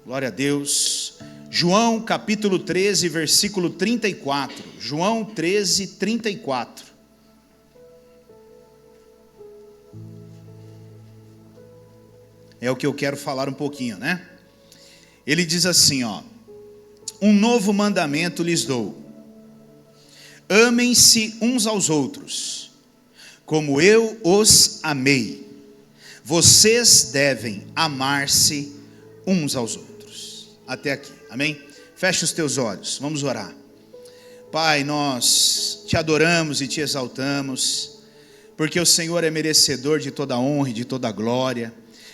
Glória a Deus. João capítulo 13, versículo 34. João 13, 34. É o que eu quero falar um pouquinho, né? Ele diz assim, um novo mandamento lhes dou: amem-se uns aos outros, como eu os amei. Vocês devem amar-se uns aos outros. Até aqui, amém? Feche os teus olhos, vamos orar. Pai, nós te adoramos e te exaltamos, porque o Senhor é merecedor de toda honra e de toda glória.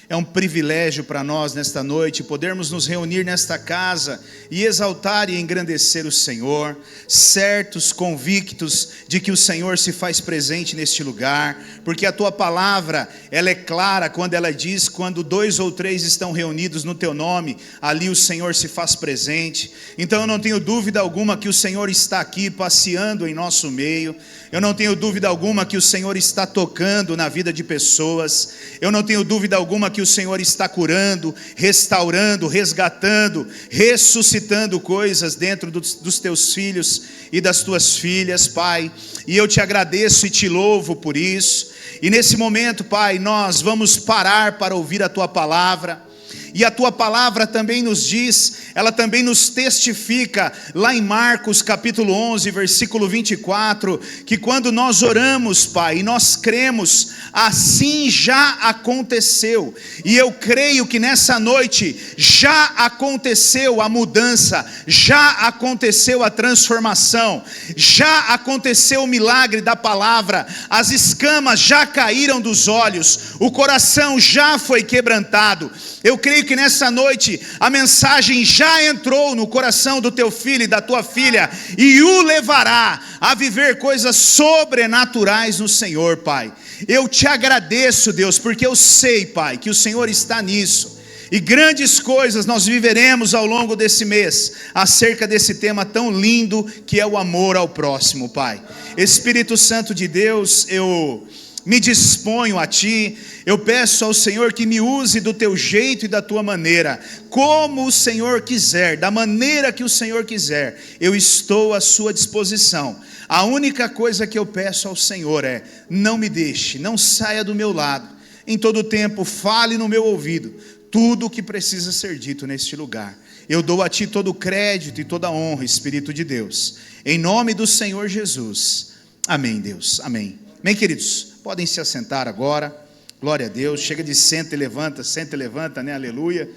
É um privilégio para nós nesta noite podermos nos reunir nesta casa e exaltar e engrandecer o Senhor, certos, convictos de que o Senhor se faz presente neste lugar, porque a tua palavra, ela é clara quando ela diz: quando 2 ou 3 estão reunidos no teu nome, ali o Senhor se faz presente. Então eu não tenho dúvida alguma que o Senhor está aqui passeando em nosso meio. Eu não tenho dúvida alguma que o Senhor está tocando na vida de pessoas. Eu não tenho dúvida alguma que o Senhor está curando, restaurando, resgatando, ressuscitando coisas dentro dos teus filhos e das tuas filhas, Pai. E eu te agradeço e te louvo por isso. E nesse momento, Pai, nós vamos parar para ouvir a tua palavra. E a tua palavra também nos diz, ela também nos testifica, lá em Marcos capítulo 11, versículo 24, que quando nós oramos, Pai, e nós cremos, assim já aconteceu. E eu creio que nessa noite já aconteceu a mudança, já aconteceu a transformação, já aconteceu o milagre da palavra, as escamas já caíram dos olhos, o coração já foi quebrantado. Eu creio que nessa noite a mensagem já entrou no coração do teu filho e da tua filha e o levará a viver coisas sobrenaturais no Senhor, Pai. Eu te agradeço, Deus, porque eu sei, Pai, que o Senhor está nisso. E grandes coisas nós viveremos ao longo desse mês, acerca desse tema tão lindo que é o amor ao próximo, Pai. Espírito Santo de Deus, eu me disponho a Ti, eu peço ao Senhor que me use do Teu jeito e da Tua maneira, como o Senhor quiser, da maneira que o Senhor quiser, eu estou à Sua disposição. A única coisa que eu peço ao Senhor é: não me deixe, não saia do meu lado, em todo tempo fale no meu ouvido, tudo o que precisa ser dito neste lugar. Eu dou a Ti todo o crédito e toda a honra, Espírito de Deus, em nome do Senhor Jesus, amém, Deus, amém. Amém, queridos? Podem se assentar agora, glória a Deus. Chega de senta e levanta, né, aleluia.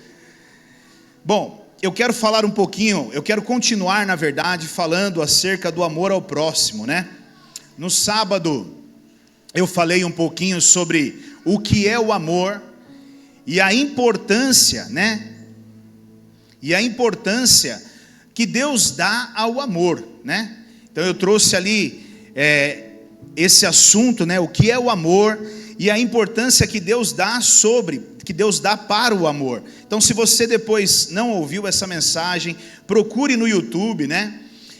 Bom, eu quero falar um pouquinho, eu quero continuar, na verdade, falando acerca do amor ao próximo, né? No sábado, eu falei um pouquinho sobre o que é o amor e a importância, né? E a importância que Deus dá ao amor, né? Então eu trouxe ali esse assunto, né, o que é o amor e a importância que Deus dá para o amor. Então, se você depois não ouviu essa mensagem, procure no YouTube, né?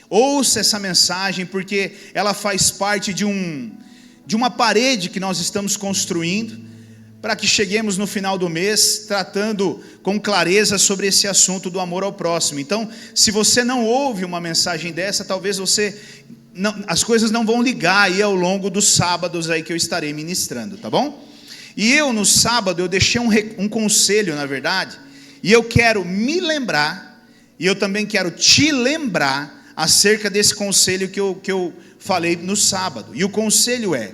Ouça essa mensagem, porque ela faz parte de uma parede que nós estamos construindo, para que cheguemos no final do mês tratando com clareza sobre esse assunto do amor ao próximo. Então, se você não ouve uma mensagem dessa, talvez as coisas não vão ligar aí ao longo dos sábados aí que eu estarei ministrando, tá bom? E eu no sábado eu deixei um conselho, na verdade, e eu quero me lembrar, e eu também quero te lembrar acerca desse conselho que eu falei no sábado. E o conselho é: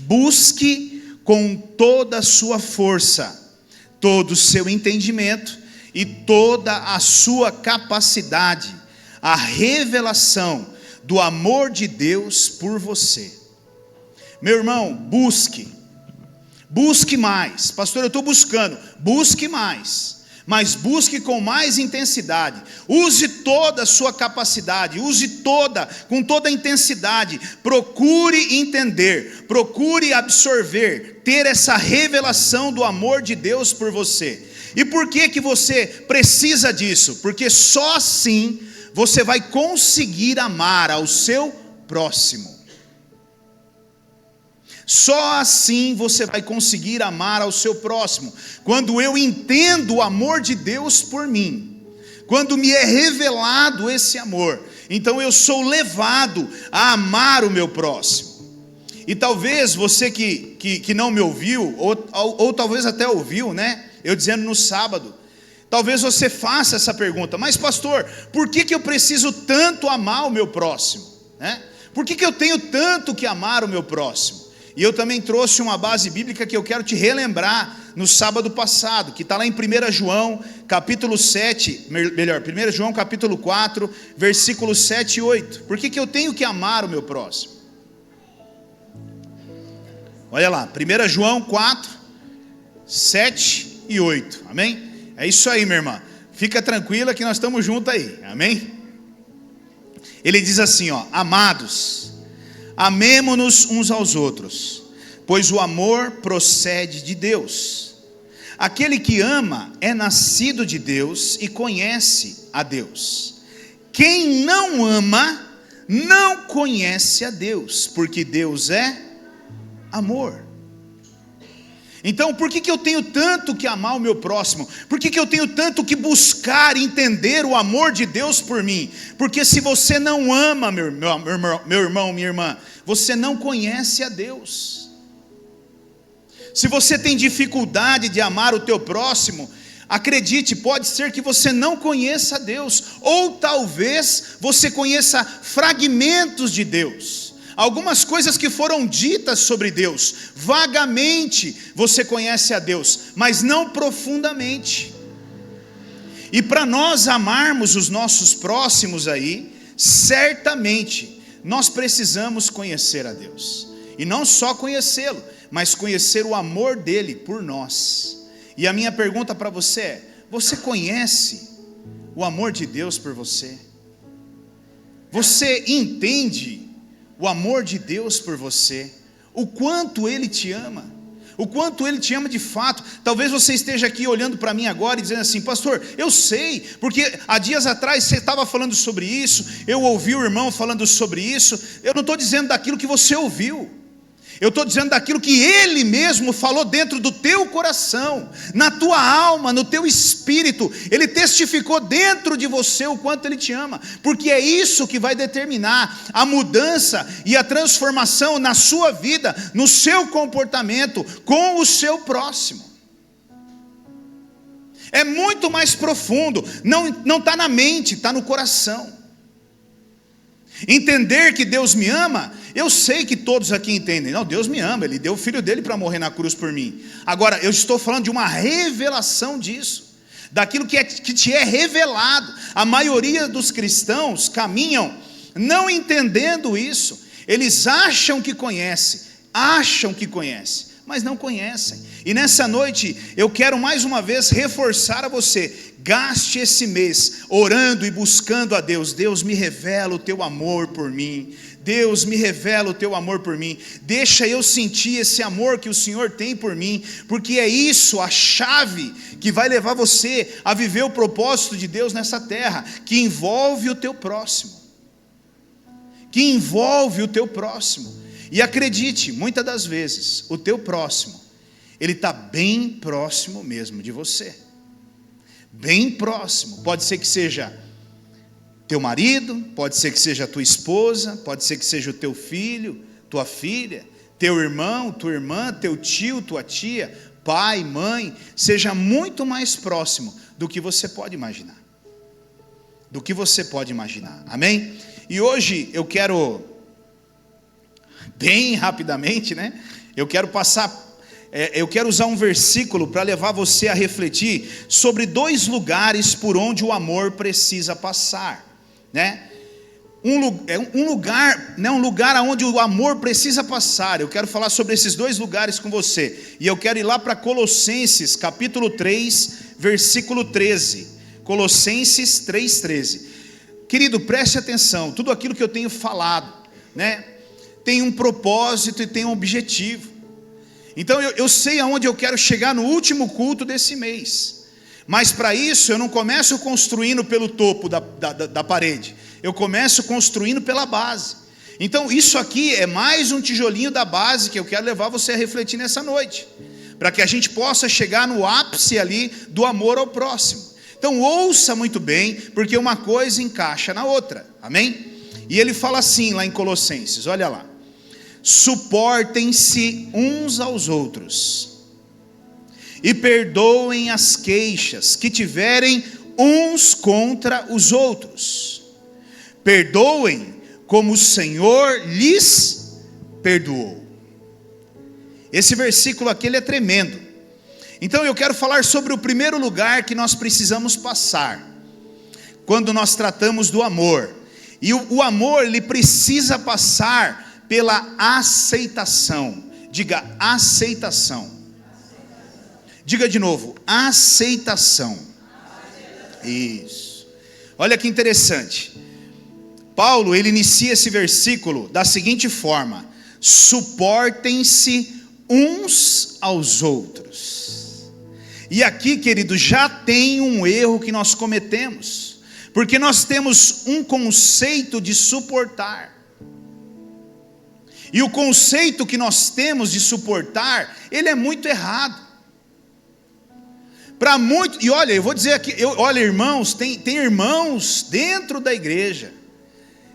busque com toda a sua força, todo o seu entendimento e toda a sua capacidade, a revelação do amor de Deus por você. Meu irmão, busque mais. Pastor, eu estou buscando. Busque mais, mas busque com mais intensidade. Use toda a sua capacidade, com toda a intensidade. Procure entender, procure absorver, ter essa revelação do amor de Deus por você. E por que você precisa disso? Porque só assim você vai conseguir amar ao seu próximo. Só assim você vai conseguir amar ao seu próximo. Quando eu entendo o amor de Deus por mim, quando me é revelado esse amor, então eu sou levado a amar o meu próximo. E talvez você que não me ouviu, ou talvez até ouviu, né? Eu dizendo no sábado, talvez você faça essa pergunta: mas pastor, por que eu preciso tanto amar o meu próximo? Né? Por que eu tenho tanto que amar o meu próximo? E eu também trouxe uma base bíblica que eu quero te relembrar no sábado passado, que está lá em 1 João, capítulo 7, 1 João capítulo 4, versículos 7 e 8. Por que eu tenho que amar o meu próximo? Olha lá, 1 João 4, 7 e 8, amém? É isso aí, minha irmã, fica tranquila que nós estamos juntos aí, amém? Ele diz assim, ó: amados, amemo-nos uns aos outros, pois o amor procede de Deus. Aquele que ama é nascido de Deus e conhece a Deus. Quem não ama, não conhece a Deus, porque Deus é amor. Então, por que eu tenho tanto que amar o meu próximo? Por que eu tenho tanto que buscar entender o amor de Deus por mim? Porque se você não ama, meu irmão, minha irmã, você não conhece a Deus. Se você tem dificuldade de amar o teu próximo, acredite, pode ser que você não conheça a Deus, ou talvez você conheça fragmentos de Deus. Algumas coisas que foram ditas sobre Deus, vagamente você conhece a Deus, mas não profundamente. E para nós amarmos os nossos próximos aí, certamente nós precisamos conhecer a Deus. E não só conhecê-lo, mas conhecer o amor dele por nós. E a minha pergunta para você é: você conhece o amor de Deus por você? Você entende o amor de Deus por você, o quanto Ele te ama, o quanto Ele te ama de fato? Talvez você esteja aqui olhando para mim agora e dizendo assim: pastor, eu sei, porque há dias atrás você estava falando sobre isso, eu ouvi o irmão falando sobre isso. Eu não estou dizendo daquilo que você ouviu, eu estou dizendo daquilo que Ele mesmo falou dentro do teu coração, na tua alma, no teu espírito. Ele testificou dentro de você o quanto Ele te ama, porque é isso que vai determinar a mudança e a transformação na sua vida, no seu comportamento com o seu próximo. É muito mais profundo, não está na mente, está no coração. Entender que Deus me ama, eu sei que todos aqui entendem. Não, Deus me ama, Ele deu o Filho dele para morrer na cruz por mim. Agora, eu estou falando de uma revelação disso, daquilo que te é revelado. A maioria dos cristãos caminham não entendendo isso. Eles acham que conhecem, mas não conhecem. E nessa noite eu quero mais uma vez reforçar a você: gaste esse mês orando e buscando a Deus. Deus, me revela o teu amor por mim. Deus, me revela o teu amor por mim. Deixa eu sentir esse amor que o Senhor tem por mim, porque é isso a chave que vai levar você a viver o propósito de Deus nessa terra, que envolve o teu próximo. E acredite, muitas das vezes o teu próximo, ele está bem próximo mesmo de você. Bem próximo. Pode ser que seja teu marido, pode ser que seja tua esposa, pode ser que seja o teu filho, tua filha, teu irmão, tua irmã, teu tio, tua tia, pai, mãe. Seja muito mais próximo do que você pode imaginar. Amém? E hoje eu quero, bem rapidamente, né? Eu quero usar um versículo para levar você a refletir sobre 2 lugares por onde o amor precisa passar, né? Um lugar aonde o amor precisa passar. Eu quero falar sobre esses 2 lugares com você, e eu quero ir lá para Colossenses capítulo 3, versículo 13. Colossenses 3:13. Querido, preste atenção, tudo aquilo que eu tenho falado, né, tem um propósito e tem um objetivo. Então eu sei aonde eu quero chegar no último culto desse mês, mas para isso eu não começo construindo pelo topo da parede, eu começo construindo pela base. Então isso aqui é mais um tijolinho da base que eu quero levar você a refletir nessa noite, para que a gente possa chegar no ápice ali do amor ao próximo. Então ouça muito bem, porque uma coisa encaixa na outra, amém? E ele fala assim lá em Colossenses, olha lá: suportem-se uns aos outros, e perdoem as queixas que tiverem uns contra os outros. Perdoem como o Senhor lhes perdoou. Esse versículo aqui ele é tremendo. Então eu quero falar sobre o primeiro lugar que nós precisamos passar quando nós tratamos do amor. E o amor, ele precisa passar pela aceitação. Diga aceitação. Diga de novo, aceitação. Isso. Olha que interessante. Paulo, ele inicia esse versículo da seguinte forma: suportem-se uns aos outros. E aqui, querido, já tem um erro que nós cometemos, porque nós temos um conceito de suportar. E o conceito que nós temos de suportar, ele é muito errado. Para muito, e olha, eu vou dizer aqui, olha, irmãos, tem irmãos dentro da igreja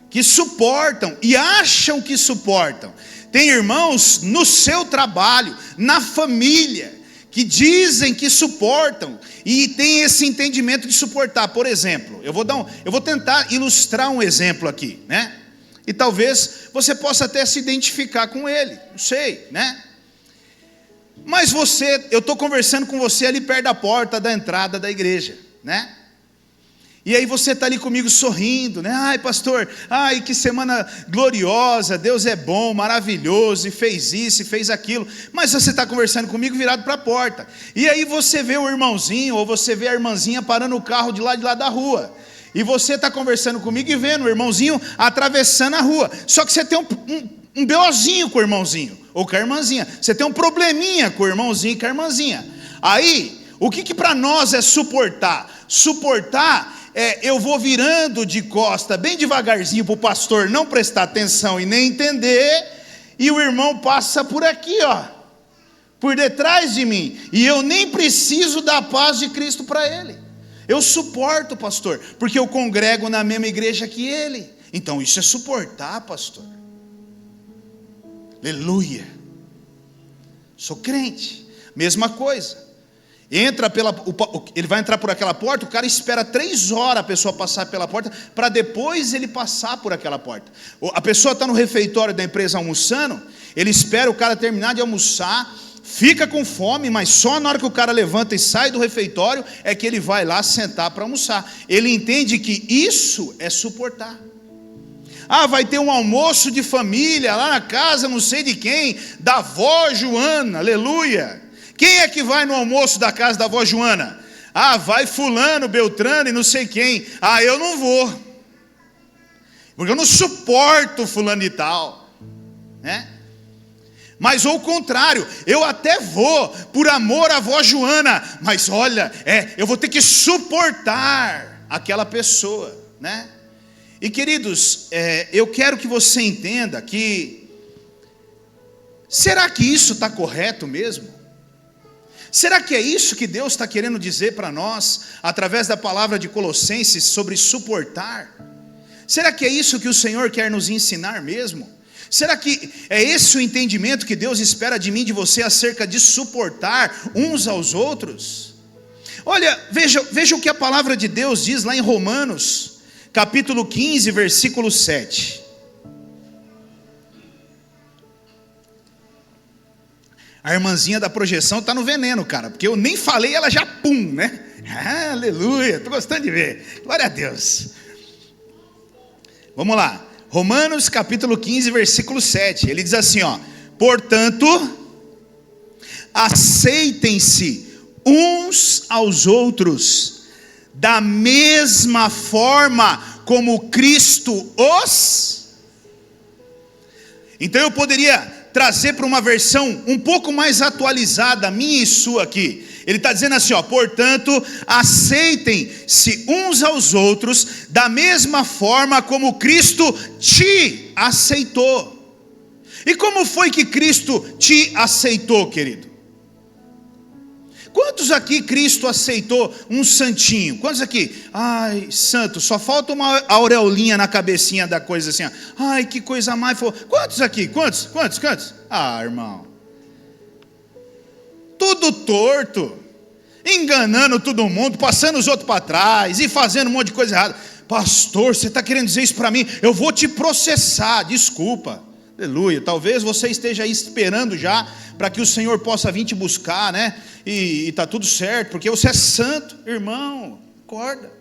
que suportam e acham que suportam. Tem irmãos no seu trabalho, na família, que dizem que suportam e tem esse entendimento de suportar. Por exemplo, eu vou tentar ilustrar um exemplo aqui, né? E talvez você possa até se identificar com ele, não sei, né? Mas eu estou conversando com você ali perto da porta da entrada da igreja, né? E aí você está ali comigo sorrindo, né? Ai, pastor, ai, que semana gloriosa, Deus é bom, maravilhoso, e fez isso, e fez aquilo. Mas você está conversando comigo virado para a porta. E aí você vê o irmãozinho, ou você vê a irmãzinha parando o carro de lá da rua. E você está conversando comigo e vendo o irmãozinho atravessando a rua. Só que você tem um BOzinho com o irmãozinho, ou com a irmãzinha. Você tem um probleminha com o irmãozinho e com a irmãzinha. Aí, o que para nós é suportar? Suportar eu vou virando de costa bem devagarzinho para o pastor não prestar atenção e nem entender, e o irmão passa por aqui, ó, por detrás de mim, e eu nem preciso da paz de Cristo para ele. Eu suporto, pastor, porque eu congrego na mesma igreja que ele. Então isso é suportar, pastor. Aleluia. Sou crente, mesma coisa. Ele vai entrar por aquela porta, o cara espera 3 horas a pessoa passar pela porta, para depois ele passar por aquela porta. A pessoa está no refeitório da empresa almoçando, ele espera o cara terminar de almoçar, fica com fome, mas só na hora que o cara levanta e sai do refeitório, é que ele vai lá sentar para almoçar. Ele entende que isso é suportar. Ah, vai ter um almoço de família, lá na casa não sei de quem, da avó Joana, aleluia. Quem é que vai no almoço da casa da avó Joana? Ah, vai fulano, Beltrano e não sei quem. Ah, eu não vou, porque eu não suporto fulano e tal, né? Mas ao contrário, eu até vou por amor à avó Joana, mas olha, eu vou ter que suportar aquela pessoa, né? E queridos, eu quero que você entenda que, será que isso está correto mesmo? Será que é isso que Deus está querendo dizer para nós, através da palavra de Colossenses, sobre suportar? Será que é isso que o Senhor quer nos ensinar mesmo? Será que é esse o entendimento que Deus espera de mim e de você, acerca de suportar uns aos outros? Olha, veja o que a palavra de Deus diz lá em Romanos, capítulo 15, versículo 7. A irmãzinha da projeção está no veneno, cara, porque eu nem falei, ela já pum, né? Ah, aleluia, estou gostando de ver, glória a Deus. Vamos lá, Romanos capítulo 15, versículo 7, ele diz assim, ó: portanto, aceitem-se uns aos outros, da mesma forma como Cristo os... Então eu poderia trazer para uma versão um pouco mais atualizada, minha e sua aqui. Ele está dizendo assim, ó: portanto, aceitem-se uns aos outros, da mesma forma como Cristo te aceitou. E como foi que Cristo te aceitou, querido? Quantos aqui Cristo aceitou um santinho? Quantos aqui? Ai, santo, só falta uma aureolinha na cabecinha da coisa assim. Ó. Ai, que coisa mais fofa. Quantos aqui? Quantos? Ah, irmão. Tudo torto. Enganando todo mundo, passando os outros para trás e fazendo um monte de coisa errada. Pastor, você está querendo dizer isso para mim? Eu vou te processar, desculpa. Aleluia, talvez você esteja aí esperando já, para que o Senhor possa vir te buscar, né? E está tudo certo, porque você é santo, irmão, acorda.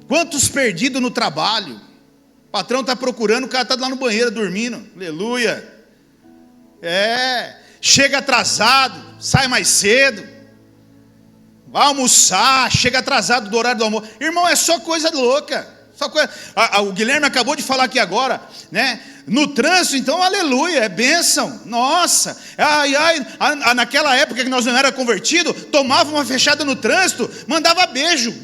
Quantos perdidos no trabalho? O patrão está procurando, o cara está lá no banheiro dormindo, aleluia. Chega atrasado, sai mais cedo, vai almoçar, chega atrasado do horário do almoço. Irmão, é só coisa louca. O Guilherme acabou de falar aqui agora, né? No trânsito, então, aleluia, é bênção. Nossa, naquela época que nós não era convertido, tomava uma fechada no trânsito, mandava beijo.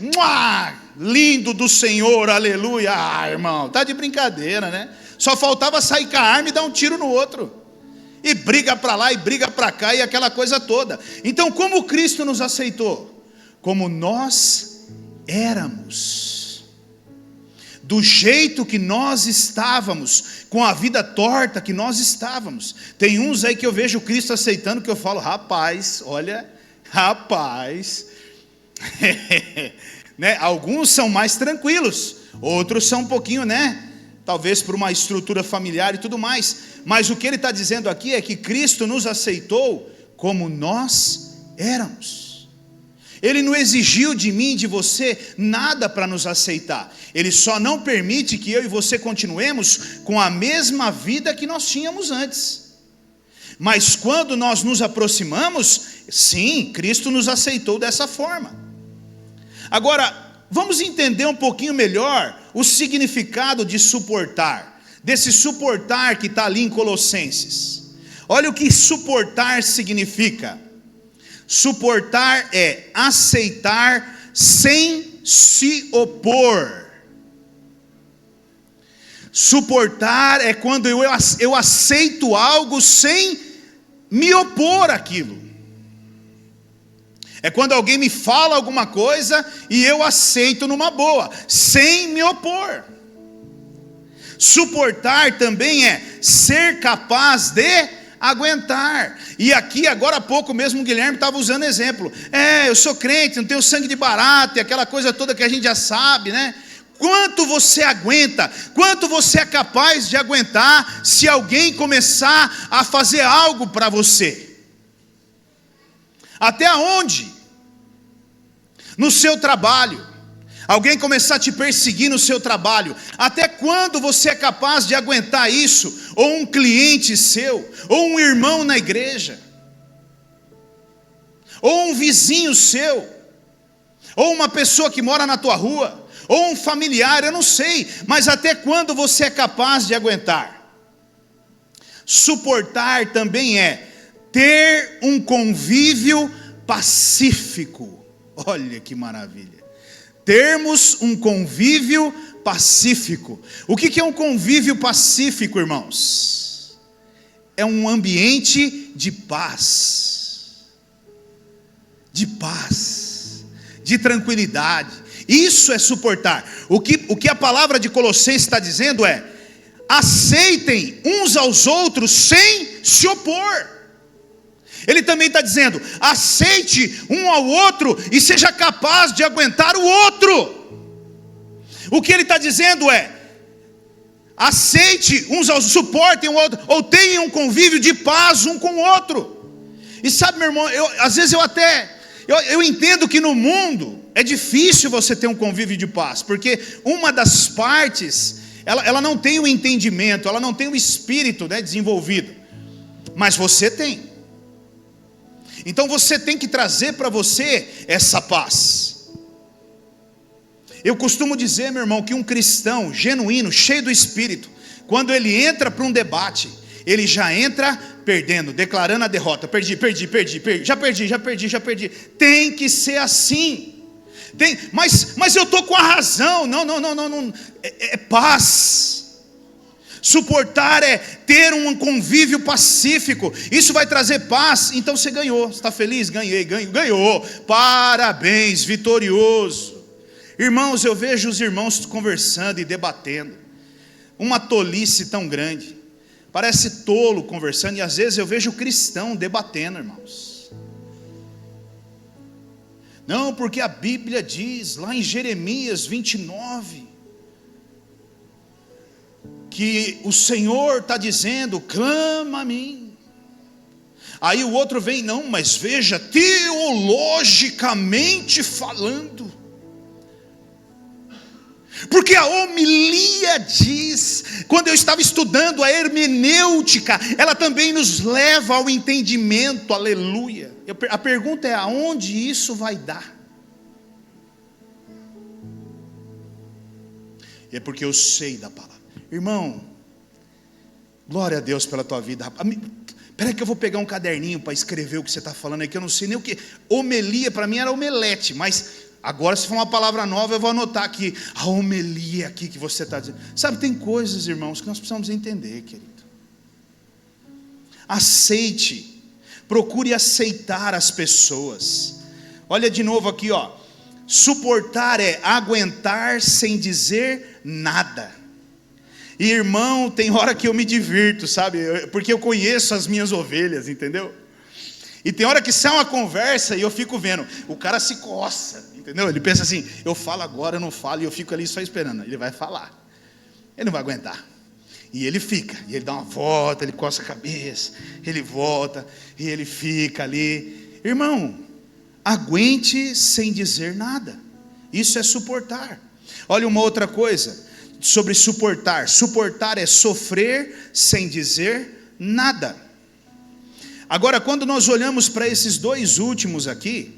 Lindo do Senhor, aleluia. Irmão, tá de brincadeira, né? Só faltava sair com a arma e dar um tiro no outro. E briga para lá e briga para cá e aquela coisa toda. Então, como Cristo nos aceitou? Como nós éramos. Do jeito que nós estávamos, com a vida torta que nós estávamos. Tem uns aí que eu vejo Cristo aceitando, que eu falo, rapaz, né? Alguns são mais tranquilos, outros são um pouquinho, né? Talvez por uma estrutura familiar e tudo mais. Mas o que ele está dizendo aqui é que Cristo nos aceitou como nós éramos. Ele não exigiu de mim e de você nada para nos aceitar. Ele só não permite que eu e você continuemos com a mesma vida que nós tínhamos antes. Mas quando nós nos aproximamos, sim, Cristo nos aceitou dessa forma. Agora, vamos entender um pouquinho melhor o significado de suportar. Desse suportar que está ali em Colossenses. Olha o que suportar significa. Suportar é aceitar sem se opor. Suportar é quando eu aceito algo sem me opor àquilo. É quando alguém me fala alguma coisa e eu aceito numa boa, sem me opor. Suportar também é ser capaz de aguentar. E aqui agora há pouco mesmo o Guilherme estava usando exemplo. Eu sou crente, não tenho sangue de barata, e aquela coisa toda que a gente já sabe, né? Quanto você aguenta? Quanto você é capaz de aguentar se alguém começar a fazer algo para você? Até onde? No seu trabalho. Alguém começar a te perseguir no seu trabalho. Até quando você é capaz de aguentar isso? Ou um cliente seu, ou um irmão na igreja, ou um vizinho seu, ou uma pessoa que mora na tua rua, ou um familiar, eu não sei, mas até quando você é capaz de aguentar? Suportar também é ter um convívio pacífico. Olha que maravilha. Termos um convívio pacífico. O que é um convívio pacífico, irmãos? É um ambiente de paz, de tranquilidade. Isso é suportar. O que a palavra de Colossenses está dizendo é: aceitem uns aos outros sem se opor. Ele também está dizendo: aceite um ao outro e seja capaz de aguentar o outro. O que ele está dizendo é: aceite uns aos outros, suportem o outro, ou tenham um convívio de paz um com o outro. E sabe, meu irmão, às vezes eu entendo que no mundo é difícil você ter um convívio de paz, porque uma das partes, ela não tem o entendimento, ela não tem o espírito, né, desenvolvido, mas você tem. Então você tem que trazer para você essa paz. Eu costumo dizer, meu irmão, que um cristão genuíno, cheio do Espírito, quando ele entra para um debate, ele já entra perdendo, declarando a derrota. Perdi, já perdi. Tem que ser assim. Mas eu estou com a razão. Não. É paz. Suportar é ter um convívio pacífico. Isso vai trazer paz. Então você ganhou. Você está feliz? Ganhou. Parabéns, vitorioso. Irmãos, eu vejo os irmãos conversando e debatendo. Uma tolice tão grande. Parece tolo conversando. E às vezes eu vejo cristão debatendo, irmãos. Não, porque a Bíblia diz lá em Jeremias 29... que o Senhor está dizendo, clama a mim. Aí o outro vem, não, mas veja, teologicamente falando, porque a homilia diz, quando eu estava estudando a hermenêutica, ela também nos leva ao entendimento, aleluia. A pergunta é, aonde isso vai dar? E é porque eu sei da palavra. Irmão, glória a Deus pela tua vida. Espera que eu vou pegar um caderninho para escrever o que você está falando aí, que eu não sei nem o que. Homilia para mim era omelete, mas agora se for uma palavra nova eu vou anotar aqui, a homilia aqui que você está dizendo. Sabe, tem coisas, irmãos, que nós precisamos entender, querido. Aceite, procure aceitar as pessoas. Olha de novo aqui, ó. Suportar é aguentar sem dizer nada. E irmão, tem hora que eu me divirto, sabe? Porque eu conheço as minhas ovelhas, entendeu? E tem hora que sai uma conversa e eu fico vendo, o cara se coça, entendeu? Ele pensa assim, eu falo agora, eu não falo, e eu fico ali só esperando. Ele vai falar, ele não vai aguentar. E ele fica, e ele dá uma volta, ele coça a cabeça, ele volta, e ele fica ali. Irmão, aguente sem dizer nada. Isso é suportar. Olha uma outra coisa sobre suportar. Suportar é sofrer sem dizer nada. Agora, quando nós olhamos para esses dois últimos aqui,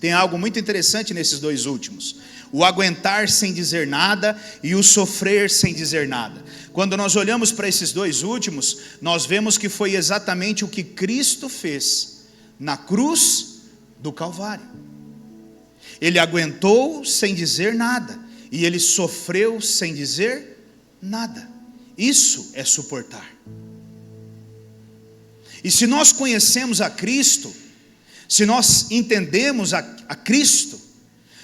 tem algo muito interessante nesses dois últimos: o aguentar sem dizer nada e o sofrer sem dizer nada. Quando nós olhamos para esses dois últimos, nós vemos que foi exatamente o que Cristo fez na cruz do Calvário. Ele aguentou sem dizer nada. E ele sofreu sem dizer nada. Isso é suportar. E se nós conhecemos a Cristo, se nós entendemos a Cristo,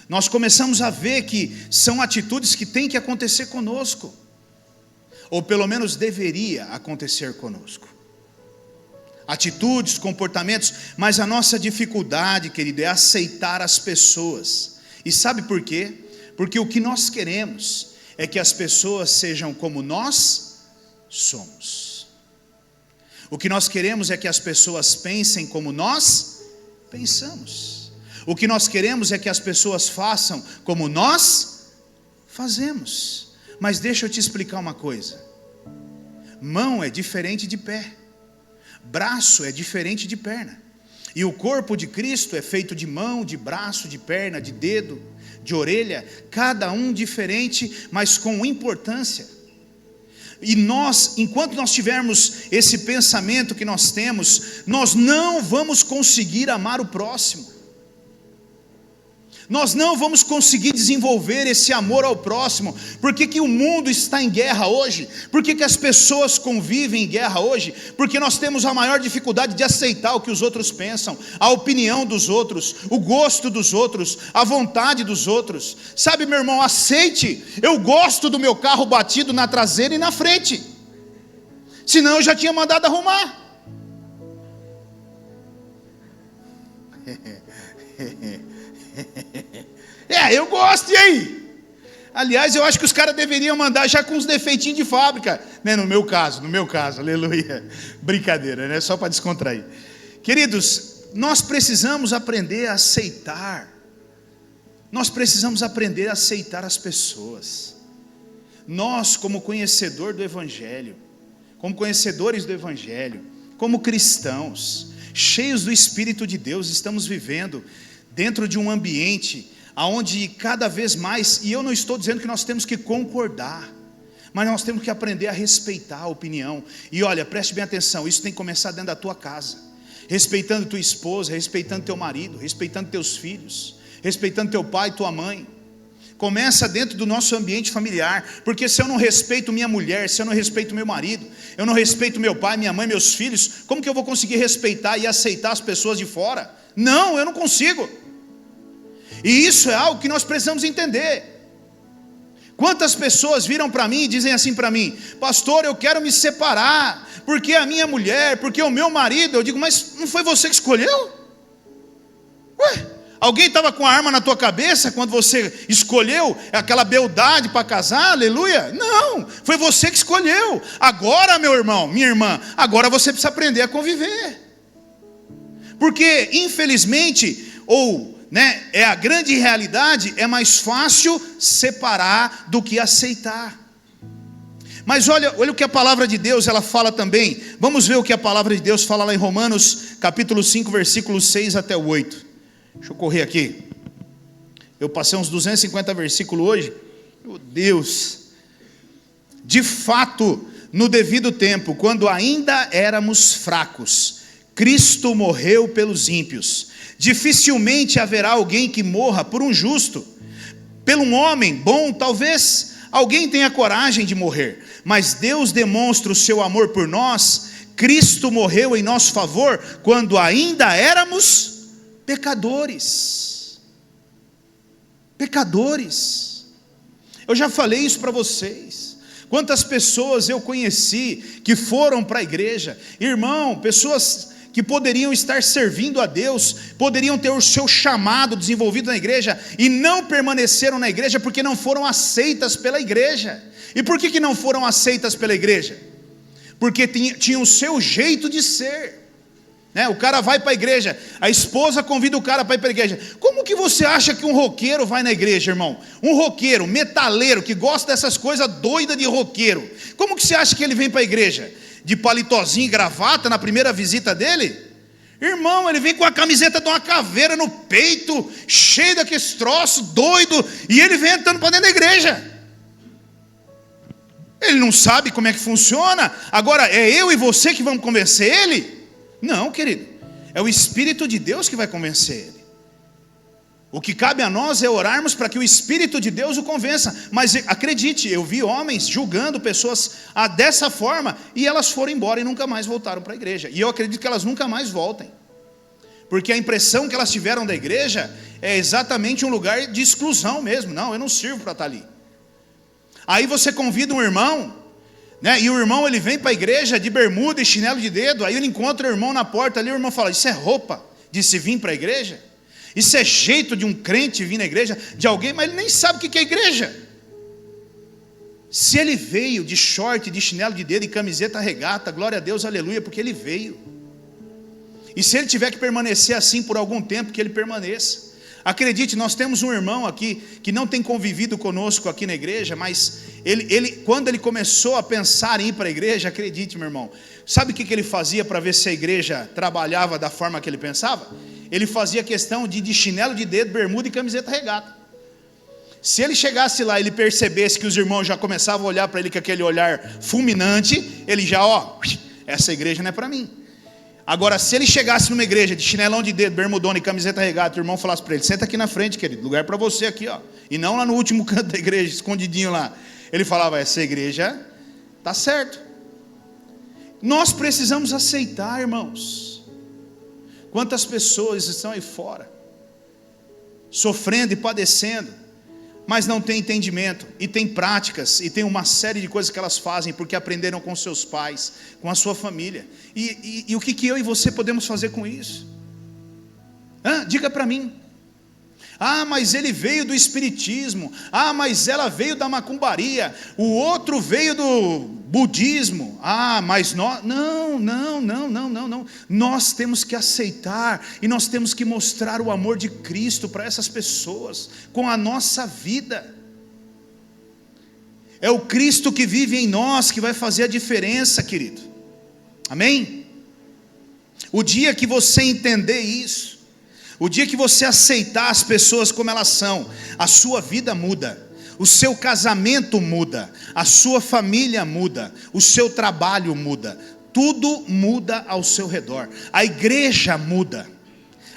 nós começamos a ver que são atitudes que têm que acontecer conosco. Ou pelo menos deveria acontecer conosco. Atitudes, comportamentos, mas a nossa dificuldade, querido, é aceitar as pessoas. E sabe por quê? Porque o que nós queremos é que as pessoas sejam como nós somos. O que nós queremos é que as pessoas pensem como nós pensamos. O que nós queremos é que as pessoas façam como nós fazemos. Mas deixa eu te explicar uma coisa. Mão é diferente de pé. Braço é diferente de perna. E o corpo de Cristo é feito de mão, de braço, de perna, de dedo, de orelha, cada um diferente, mas com importância. E nós, enquanto nós tivermos esse pensamento que nós temos, nós não vamos conseguir amar o próximo. Nós não vamos conseguir desenvolver esse amor ao próximo. Por que o mundo está em guerra hoje? Por que as pessoas convivem em guerra hoje? Porque nós temos a maior dificuldade de aceitar o que os outros pensam, a opinião dos outros, o gosto dos outros, a vontade dos outros. Sabe, meu irmão, aceite. Eu gosto do meu carro batido na traseira e na frente. Senão eu já tinha mandado arrumar. Eu gosto, e aí? Aliás, eu acho que os caras deveriam mandar já com uns defeitinhos de fábrica, né? No meu caso, aleluia. Brincadeira, né? Só para descontrair. Queridos, nós precisamos aprender a aceitar. Nós precisamos aprender a aceitar as pessoas. Nós, como conhecedor do Evangelho, como conhecedores do Evangelho, como cristãos, cheios do Espírito de Deus, estamos vivendo dentro de um ambiente onde cada vez mais, e eu não estou dizendo que nós temos que concordar, mas nós temos que aprender a respeitar a opinião. E olha, preste bem atenção, isso tem que começar dentro da tua casa, respeitando tua esposa, respeitando teu marido, respeitando teus filhos, respeitando teu pai e tua mãe. Começa dentro do nosso ambiente familiar, porque se eu não respeito minha mulher, se eu não respeito meu marido, eu não respeito meu pai, minha mãe, meus filhos, como que eu vou conseguir respeitar e aceitar as pessoas de fora? Não, eu não consigo. E isso é algo que nós precisamos entender. Quantas pessoas viram para mim e dizem assim para mim: pastor, eu quero me separar, porque a minha mulher, porque o meu marido. Eu digo, mas não foi você que escolheu? Ué, alguém estava com a arma na tua cabeça quando você escolheu aquela beldade para casar, aleluia? Não, foi você que escolheu. Agora, meu irmão, minha irmã, agora você precisa aprender a conviver. Porque, infelizmente, é a grande realidade, é mais fácil separar do que aceitar. Mas olha o que a palavra de Deus ela fala também. Vamos ver o que a palavra de Deus fala lá em Romanos capítulo 5, versículos 6 até o 8. Deixa eu correr aqui. Eu passei uns 250 versículos hoje. Meu Deus. De fato, no devido tempo, quando ainda éramos fracos, Cristo morreu pelos ímpios. Dificilmente haverá alguém que morra por um justo. Pelo um homem bom, talvez alguém tenha coragem de morrer. Mas Deus demonstra o seu amor por nós. Cristo morreu em nosso favor quando ainda éramos pecadores. Pecadores. Eu já falei isso para vocês. Quantas pessoas eu conheci que foram para a igreja. Irmão, pessoas que poderiam estar servindo a Deus, poderiam ter o seu chamado desenvolvido na igreja, e não permaneceram na igreja porque não foram aceitas pela igreja. E por que não foram aceitas pela igreja? Porque tinham o seu jeito de ser. O cara vai para a igreja, a esposa convida o cara para ir para a igreja. Como que você acha que um roqueiro vai na igreja, irmão? Um roqueiro, metaleiro, que gosta dessas coisas doidas de roqueiro, como que você acha que ele vem para a igreja? De palitozinho e gravata na primeira visita dele? Irmão, ele vem com a camiseta de uma caveira no peito, cheio daqueles troços, doido, e ele vem entrando para dentro da igreja. Ele não sabe como é que funciona. Agora, é eu e você que vamos convencer ele? Não, querido, é o Espírito de Deus que vai convencer ele. O que cabe a nós é orarmos para que o Espírito de Deus o convença. Mas acredite, eu vi homens julgando pessoas dessa forma, e elas foram embora e nunca mais voltaram para a igreja. E eu acredito que elas nunca mais voltem, porque a impressão que elas tiveram da igreja é exatamente um lugar de exclusão mesmo. Não, eu não sirvo para estar ali. Aí você convida um irmão, e o irmão ele vem para a igreja de bermuda e chinelo de dedo. Aí ele encontra o irmão na porta ali, o irmão fala: isso é roupa de se vir para a igreja? Isso é jeito de um crente vir na igreja, de alguém, mas ele nem sabe o que é igreja. Se ele veio de short, de chinelo de dedo e camiseta regata, glória a Deus, aleluia, porque ele veio. E se ele tiver que permanecer assim por algum tempo, que ele permaneça. Acredite, nós temos um irmão aqui que não tem convivido conosco aqui na igreja, mas quando ele começou a pensar em ir para a igreja, acredite, meu irmão, sabe o que ele fazia para ver se a igreja trabalhava da forma que ele pensava? Ele fazia questão de chinelo de dedo, bermuda e camiseta regata. Se ele chegasse lá e ele percebesse que os irmãos já começavam a olhar para ele com aquele olhar fulminante, ele já, essa igreja não é para mim. Agora, se ele chegasse numa igreja de chinelão de dedo, bermudona e camiseta regata, o irmão falasse para ele: senta aqui na frente, querido, lugar para você aqui, e não lá no último canto da igreja, escondidinho lá. Ele falava: essa igreja está certo. Nós precisamos aceitar, irmãos. Quantas pessoas estão aí fora, sofrendo e padecendo, mas não tem entendimento, e tem práticas, e tem uma série de coisas que elas fazem, porque aprenderam com seus pais, com a sua família, e o que eu e você podemos fazer com isso? Diga para mim. Mas ele veio do espiritismo, mas ela veio da macumbaria, o outro veio do budismo, mas nós, não, nós temos que aceitar, e nós temos que mostrar o amor de Cristo para essas pessoas, com a nossa vida. É o Cristo que vive em nós que vai fazer a diferença, querido, amém? O dia que você entender isso, o dia que você aceitar as pessoas como elas são, a sua vida muda, o seu casamento muda, a sua família muda, o seu trabalho muda, tudo muda ao seu redor, a igreja muda,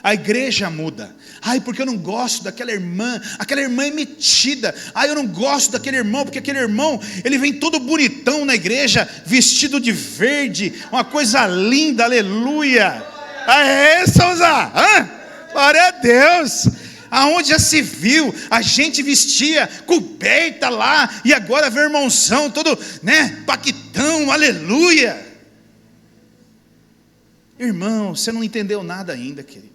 A igreja muda. Ai, porque eu não gosto daquela irmã é metida. Ai, eu não gosto daquele irmão, porque aquele irmão, ele vem todo bonitão na igreja, vestido de verde, uma coisa linda, aleluia. Ah, é, Souza? Glória a Deus. Aonde já se viu, a gente vestia coberta lá, e agora vê o irmãozão todo, paquitão, aleluia. Irmão, você não entendeu nada ainda, querido.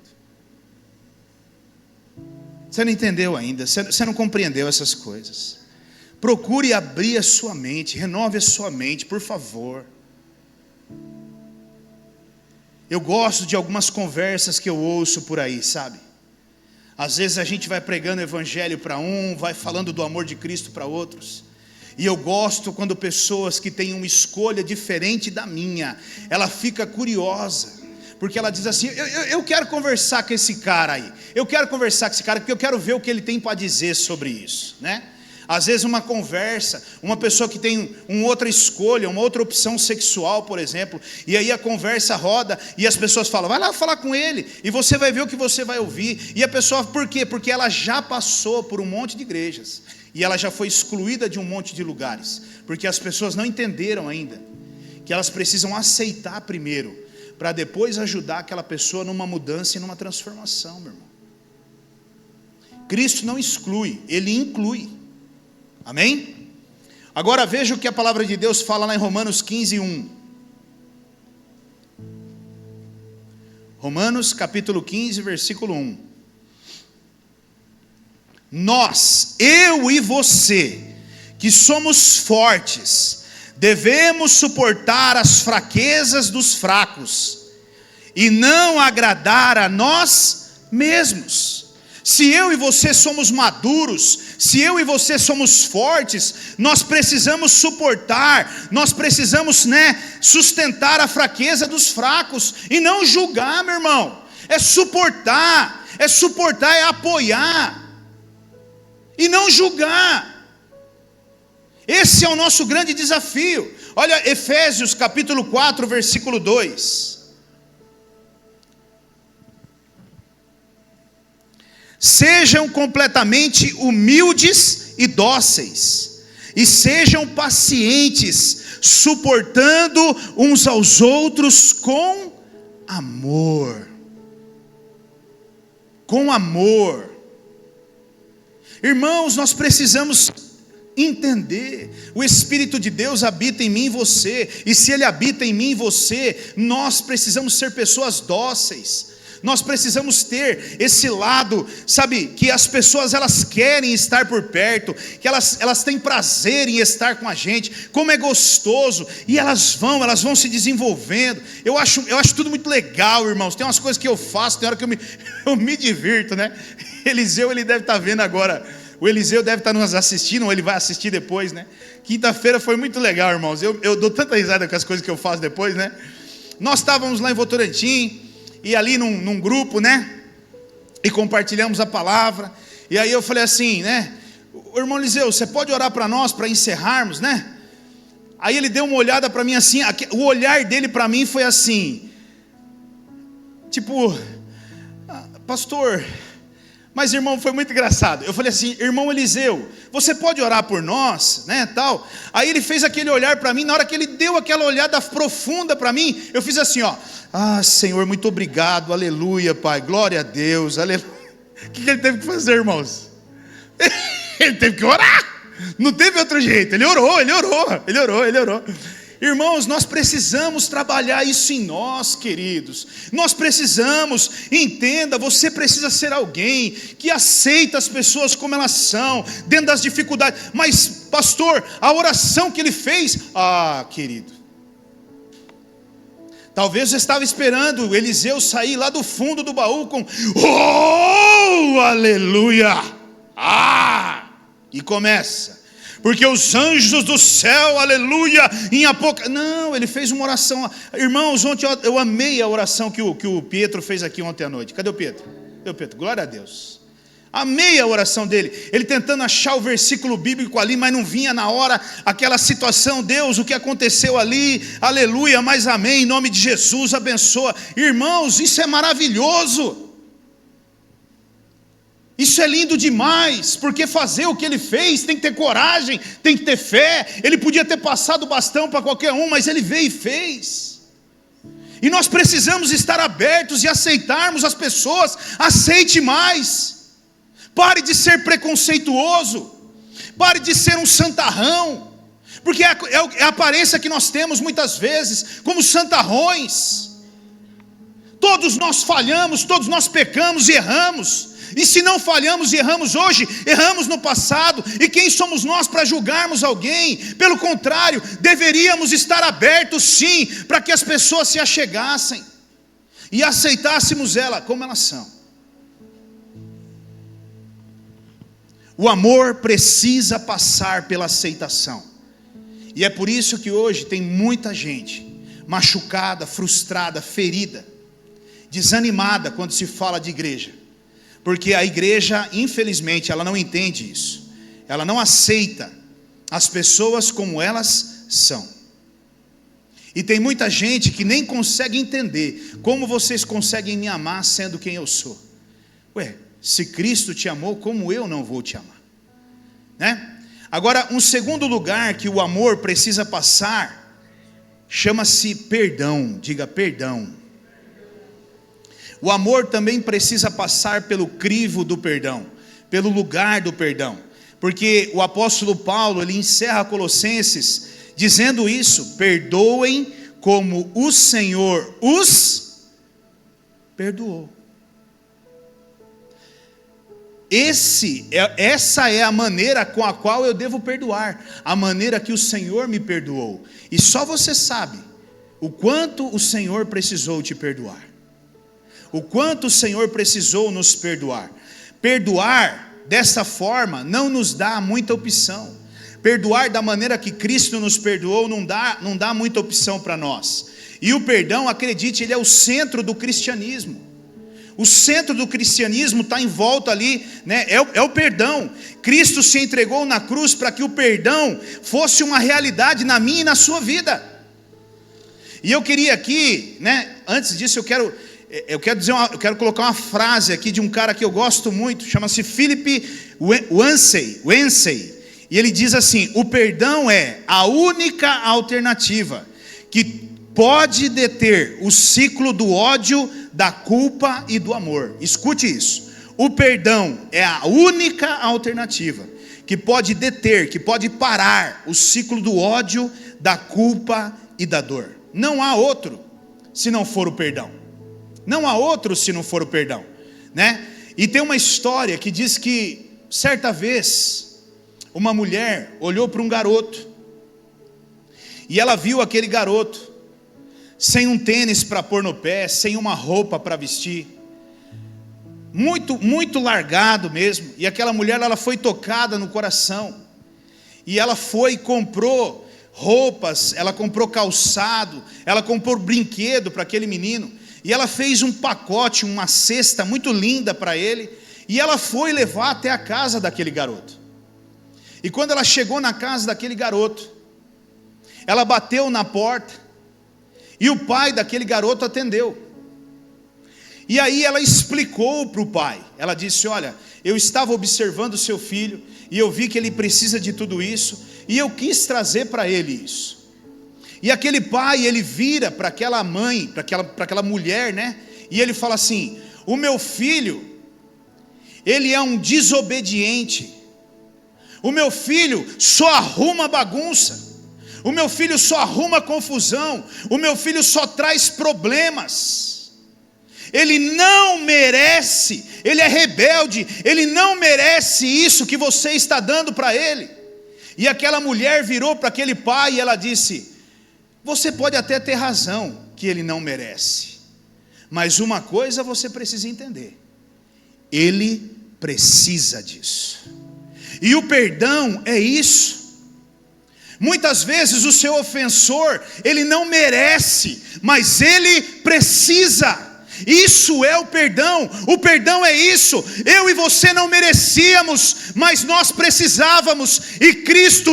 Você não entendeu ainda, você não compreendeu essas coisas. Procure abrir a sua mente, renove a sua mente, por favor. Eu gosto de algumas conversas que eu ouço por aí, sabe? Às vezes a gente vai pregando o evangelho para um, vai falando do amor de Cristo para outros. E eu gosto quando pessoas que têm uma escolha diferente da minha, ela fica curiosa, porque ela diz assim, eu quero conversar com esse cara aí, eu quero conversar com esse cara, porque eu quero ver o que ele tem para dizer sobre isso, né? Às vezes uma conversa, uma pessoa que tem uma outra escolha, uma outra opção sexual, por exemplo, e aí a conversa roda, e as pessoas falam, vai lá falar com ele, e você vai ver o que você vai ouvir, e a pessoa, por quê? Porque ela já passou por um monte de igrejas, e ela já foi excluída de um monte de lugares, porque as pessoas não entenderam ainda, que elas precisam aceitar primeiro, para depois ajudar aquela pessoa numa mudança e numa transformação, meu irmão. Cristo não exclui, Ele inclui. Amém? Agora veja o que a palavra de Deus fala lá em Romanos 15:1. Romanos capítulo 15, versículo 1. Nós, eu e você, que somos fortes, devemos suportar as fraquezas dos fracos, e não agradar a nós mesmos. Se eu e você somos maduros, se eu e você somos fortes, nós precisamos suportar, nós precisamos, sustentar a fraqueza dos fracos, e não julgar, meu irmão, é suportar, é apoiar, e não julgar. Esse é o nosso grande desafio. Olha, Efésios capítulo 4, versículo 2. Sejam completamente humildes e dóceis, e sejam pacientes, suportando uns aos outros com amor. Com amor. Irmãos, nós precisamos entender, o Espírito de Deus habita em mim e você, e se Ele habita em mim e você, nós precisamos ser pessoas dóceis. Nós precisamos ter esse lado, sabe, que as pessoas elas querem estar por perto, que elas têm prazer em estar com a gente, como é gostoso, e elas vão se desenvolvendo. Eu acho tudo muito legal, irmãos. Tem umas coisas que eu faço, tem hora que eu me divirto, né? Eliseu, ele deve estar vendo agora, o Eliseu deve estar nos assistindo, ou ele vai assistir depois, né? Quinta-feira foi muito legal, irmãos. Eu dou tanta risada com as coisas que eu faço depois, né? Nós estávamos lá em Votorantim, e ali num grupo, e compartilhamos a palavra, e aí eu falei assim, o irmão Eliseu, você pode orar para nós, para encerrarmos, Aí ele deu uma olhada para mim assim, o olhar dele para mim foi assim, tipo, pastor, mas irmão, foi muito engraçado. Eu falei assim, irmão Eliseu, você pode orar por nós, tal. Aí ele fez aquele olhar para mim, na hora que ele deu aquela olhada profunda para mim, eu fiz assim, Senhor, muito obrigado, aleluia, Pai, glória a Deus, aleluia. O que ele teve que fazer, irmãos? Ele teve que orar, não teve outro jeito, ele orou. Irmãos, nós precisamos trabalhar isso em nós, queridos. Nós precisamos, entenda, você precisa ser alguém que aceita as pessoas como elas são, dentro das dificuldades. Mas, pastor, a oração que ele fez, querido, talvez você estava esperando o Eliseu sair lá do fundo do baú com aleluia, e começa. Porque os anjos do céu, aleluia, em Apocalipse. Não, ele fez uma oração. Irmãos, ontem eu amei a oração que o Pietro fez aqui ontem à noite. Cadê o Pietro? Glória a Deus. Amei a oração dele. Ele tentando achar o versículo bíblico ali, mas não vinha na hora aquela situação. Deus, o que aconteceu ali? Aleluia, mas amém, em nome de Jesus, abençoa. Irmãos, isso é maravilhoso. Isso é lindo demais, porque fazer o que ele fez tem que ter coragem, tem que ter fé. Ele podia ter passado o bastão para qualquer um, mas ele veio e fez. E nós precisamos estar abertos e aceitarmos as pessoas. Aceite mais. Pare de ser preconceituoso. Pare de ser um santarrão. Porque é a aparência que nós temos muitas vezes, como santarrões. Todos nós falhamos, todos nós pecamos e erramos. E se não falhamos e erramos hoje, erramos no passado. E quem somos nós para julgarmos alguém? Pelo contrário, deveríamos estar abertos sim, para que as pessoas se achegassem e aceitássemos ela como elas são. O amor precisa passar pela aceitação. E é por isso que hoje tem muita gente machucada, frustrada, ferida, desanimada quando se fala de igreja. Porque a igreja, infelizmente, ela não entende isso. Ela não aceita as pessoas como elas são. E tem muita gente que nem consegue entender como vocês conseguem me amar sendo quem eu sou. Ué, se Cristo te amou, como eu não vou te amar? Né? Agora, um segundo lugar que o amor precisa passar, chama-se perdão. Diga perdão. O amor também precisa passar pelo crivo do perdão, pelo lugar do perdão. Porque o apóstolo Paulo, ele encerra Colossenses dizendo isso: perdoem como o Senhor os perdoou. Essa é a maneira com a qual eu devo perdoar, a maneira que o Senhor me perdoou. E só você sabe o quanto o Senhor precisou te perdoar, o quanto o Senhor precisou nos perdoar. Perdoar dessa forma não nos dá muita opção. Perdoar da maneira que Cristo nos perdoou não dá muita opção para nós. E o perdão, acredite, ele é o centro do cristianismo. O centro do cristianismo está em volta ali, né? É o perdão. Cristo se entregou na cruz para que o perdão fosse uma realidade na minha e na sua vida. E eu queria aqui, né? Antes disso eu quero colocar uma frase aqui de um cara que eu gosto muito, chama-se Philip Yancey. E ele diz assim: o perdão é a única alternativa que pode deter o ciclo do ódio, da culpa e do amor. Escute isso. O perdão é a única alternativa que pode deter, que pode parar o ciclo do ódio, da culpa e da dor. Não há outro se não for o perdão. Não há outro se não for o perdão, né? E tem uma história que diz que certa vez uma mulher olhou para um garoto e ela viu aquele garoto sem um tênis para pôr no pé, sem uma roupa para vestir, muito largado mesmo. E aquela mulher, ela foi tocada no coração, e ela foi e comprou roupas, ela comprou calçado, ela comprou brinquedo para aquele menino, e ela fez um pacote, uma cesta muito linda para ele, e ela foi levar até a casa daquele garoto. E quando ela chegou na casa daquele garoto, ela bateu na porta, e o pai daquele garoto atendeu. E aí ela explicou para o pai. Ela disse: olha, eu estava observando o seu filho, e eu vi que ele precisa de tudo isso, e eu quis trazer para ele isso. E aquele pai, ele vira para aquela mãe, para aquela mulher, né? E ele fala assim: o meu filho, ele é um desobediente. O meu filho só arruma bagunça. O meu filho só arruma confusão. O meu filho só traz problemas. Ele não merece. Ele é rebelde. Ele não merece isso que você está dando para ele. E aquela mulher virou para aquele pai e ela disse: você pode até ter razão que ele não merece, mas uma coisa você precisa entender: ele precisa disso. E o perdão é isso. Muitas vezes o seu ofensor, ele não merece, mas ele precisa. Isso é o perdão. O perdão é isso. Eu e você não merecíamos, mas nós precisávamos, e Cristo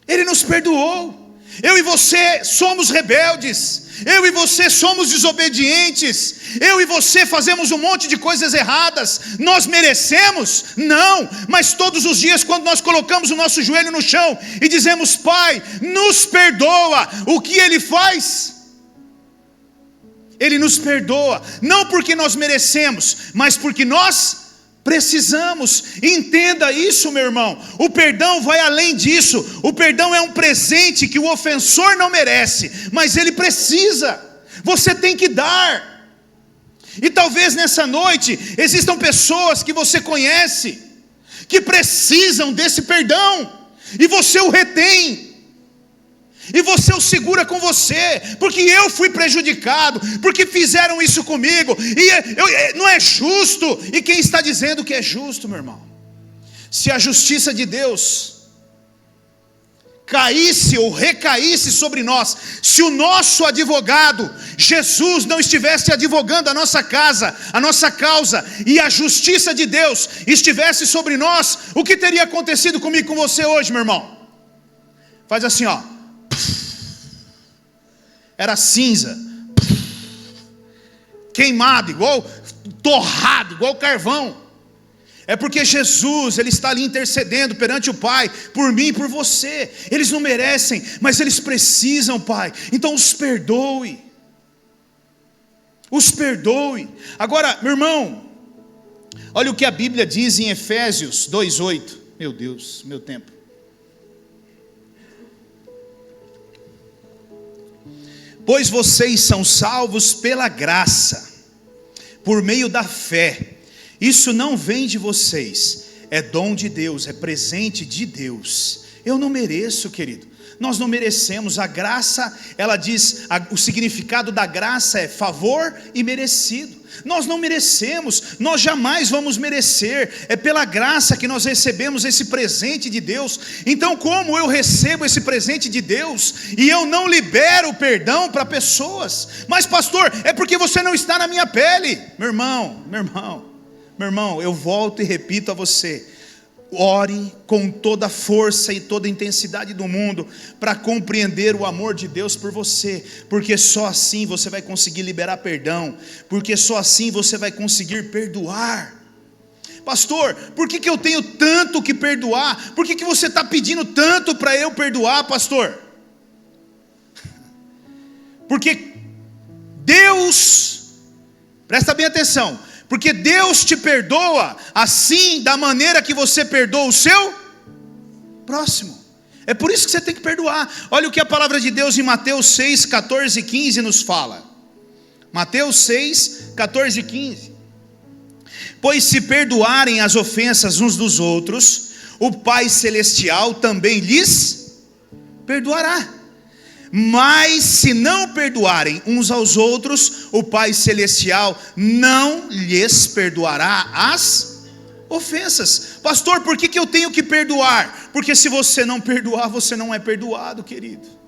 Ele nos perdoou. Eu e você somos rebeldes, eu e você somos desobedientes, eu e você fazemos um monte de coisas erradas. Nós merecemos? Não, mas todos os dias quando nós colocamos o nosso joelho no chão e dizemos: Pai, nos perdoa, o que Ele faz? Ele nos perdoa, não porque nós merecemos, mas porque nós precisamos. Entenda isso, meu irmão. O perdão vai além disso. O perdão é um presente que o ofensor não merece, mas ele precisa. Você tem que dar. E talvez nessa noite existam pessoas que você conhece que precisam desse perdão, e você o retém, e você o segura com você, porque eu fui prejudicado, porque fizeram isso comigo, e não é justo. E quem está dizendo que é justo, meu irmão? Se a justiça de Deus caísse ou recaísse sobre nós, se o nosso advogado, Jesus, não estivesse advogando a nossa causa, e a justiça de Deus estivesse sobre nós, o que teria acontecido comigo e com você hoje, meu irmão? Faz assim, ó. Era cinza, queimado, igual torrado, igual carvão. É porque Jesus, Ele está ali intercedendo perante o Pai, por mim e por você. Eles não merecem, mas eles precisam, Pai. Então os perdoe. Os perdoe. Agora, meu irmão, olha o que a Bíblia diz em Efésios 2:8. Meu Deus, meu tempo. Pois vocês são salvos pela graça, por meio da fé. Isso não vem de vocês, é dom de Deus, é presente de Deus. Eu não mereço, querido. Nós não merecemos. A graça, ela diz, o significado da graça é favor e merecido. Nós não merecemos, nós jamais vamos merecer. É pela graça que nós recebemos esse presente de Deus. Então, como eu recebo esse presente de Deus e eu não libero o perdão para pessoas? Mas pastor, é porque você não está na minha pele. Meu irmão, eu volto e repito a você: ore com toda a força e toda a intensidade do mundo para compreender o amor de Deus por você, porque só assim você vai conseguir liberar perdão, porque só assim você vai conseguir perdoar. Pastor, por que eu tenho tanto que perdoar? Por que você está pedindo tanto para eu perdoar, pastor? Porque Deus, presta bem atenção, porque Deus te perdoa assim, da maneira que você perdoa o seu próximo. É por isso que você tem que perdoar. Olha o que a palavra de Deus em Mateus 6, 14 e 15 nos fala. Mateus 6, 14 e 15. Pois se perdoarem as ofensas uns dos outros, o Pai Celestial também lhes perdoará. Mas se não perdoarem uns aos outros, o Pai Celestial não lhes perdoará as ofensas. Pastor, por que eu tenho que perdoar? Porque se você não perdoar, você não é perdoado, querido.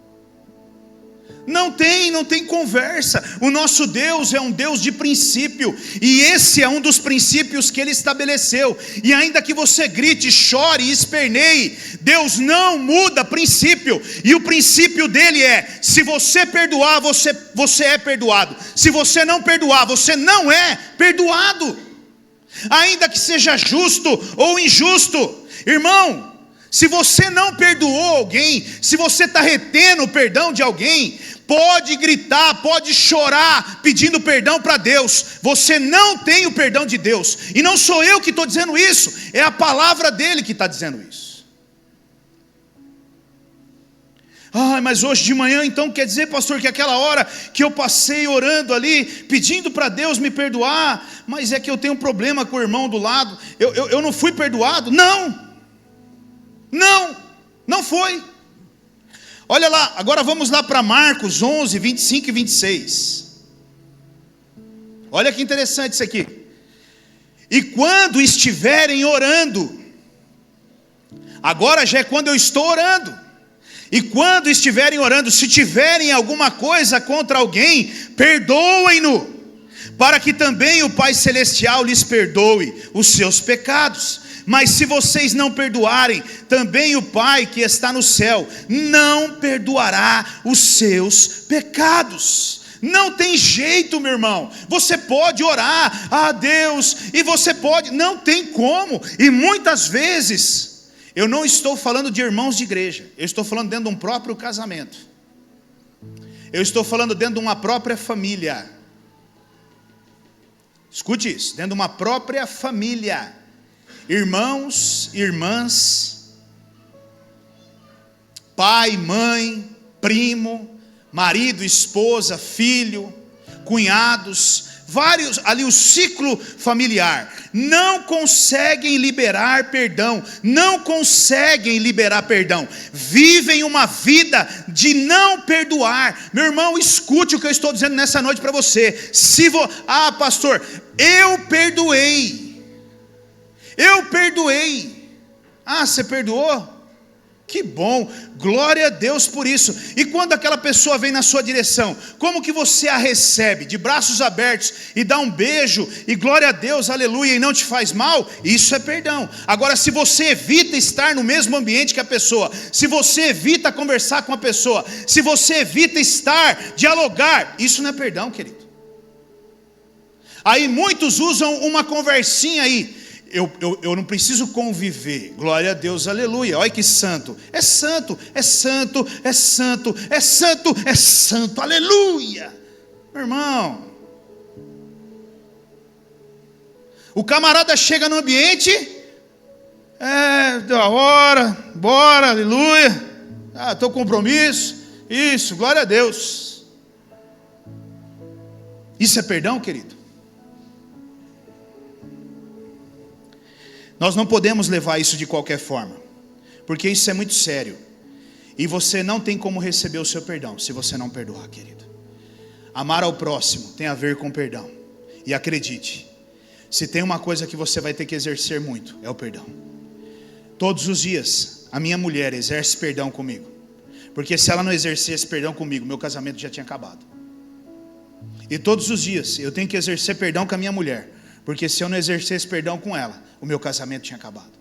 Não tem conversa. O nosso Deus é um Deus de princípio, e esse é um dos princípios que Ele estabeleceu. E ainda que você grite, chore e esperneie, Deus não muda princípio. E o princípio dele é: se você perdoar, você é perdoado. Se você não perdoar, você não é perdoado. Ainda que seja justo ou injusto, irmão. Se você não perdoou alguém, se você está retendo o perdão de alguém, pode gritar, pode chorar pedindo perdão para Deus. Você não tem o perdão de Deus. E não sou eu que estou dizendo isso, é a palavra dele que está dizendo isso. Mas hoje de manhã então quer dizer, pastor, que aquela hora que eu passei orando ali, pedindo para Deus me perdoar, mas é que eu tenho um problema com o irmão do lado, eu não fui perdoado? Não foi. Olha lá, agora vamos lá para Marcos 11, 25 e 26. Olha que interessante isso aqui. E quando estiverem orando, agora já é quando eu estou orando. E quando estiverem orando, se tiverem alguma coisa contra alguém, perdoem-no, para que também o Pai Celestial lhes perdoe os seus pecados. Mas se vocês não perdoarem, também o Pai que está no céu não perdoará os seus pecados. Não tem jeito, meu irmão. Você pode orar a Deus e você pode, não tem como. E muitas vezes, eu não estou falando de irmãos de igreja, eu estou falando dentro de um próprio casamento, eu estou falando dentro de uma própria família. Escute isso, dentro de uma própria família, irmãos, irmãs, pai, mãe, primo, marido, esposa, filho, cunhados, vários, ali o ciclo familiar, não conseguem liberar perdão, vivem uma vida de não perdoar. Meu irmão, escute o que eu estou dizendo nessa noite para você. Pastor, eu perdoei, você perdoou? Que bom, glória a Deus por isso. E quando aquela pessoa vem na sua direção, como que você a recebe? De braços abertos e dá um beijo e glória a Deus, aleluia, e não te faz mal? Isso é perdão. Agora, se você evita estar no mesmo ambiente que a pessoa, se você evita conversar com a pessoa, se você evita dialogar, isso não é perdão, querido. Aí muitos usam uma conversinha aí. Eu não preciso conviver, glória a Deus, aleluia, olha que santo, aleluia, meu irmão. O camarada chega no ambiente, deu a hora, bora, aleluia, estou com compromisso, isso, glória a Deus. Isso é perdão, querido? Nós não podemos levar isso de qualquer forma, porque isso é muito sério, e você não tem como receber o seu perdão, se você não perdoar, querido. Amar ao próximo tem a ver com perdão, e acredite, se tem uma coisa que você vai ter que exercer muito, é o perdão. Todos os dias, a minha mulher exerce perdão comigo, porque se ela não exercesse perdão comigo, meu casamento já tinha acabado. E todos os dias, eu tenho que exercer perdão com a minha mulher, porque se eu não exercesse perdão com ela, o meu casamento tinha acabado.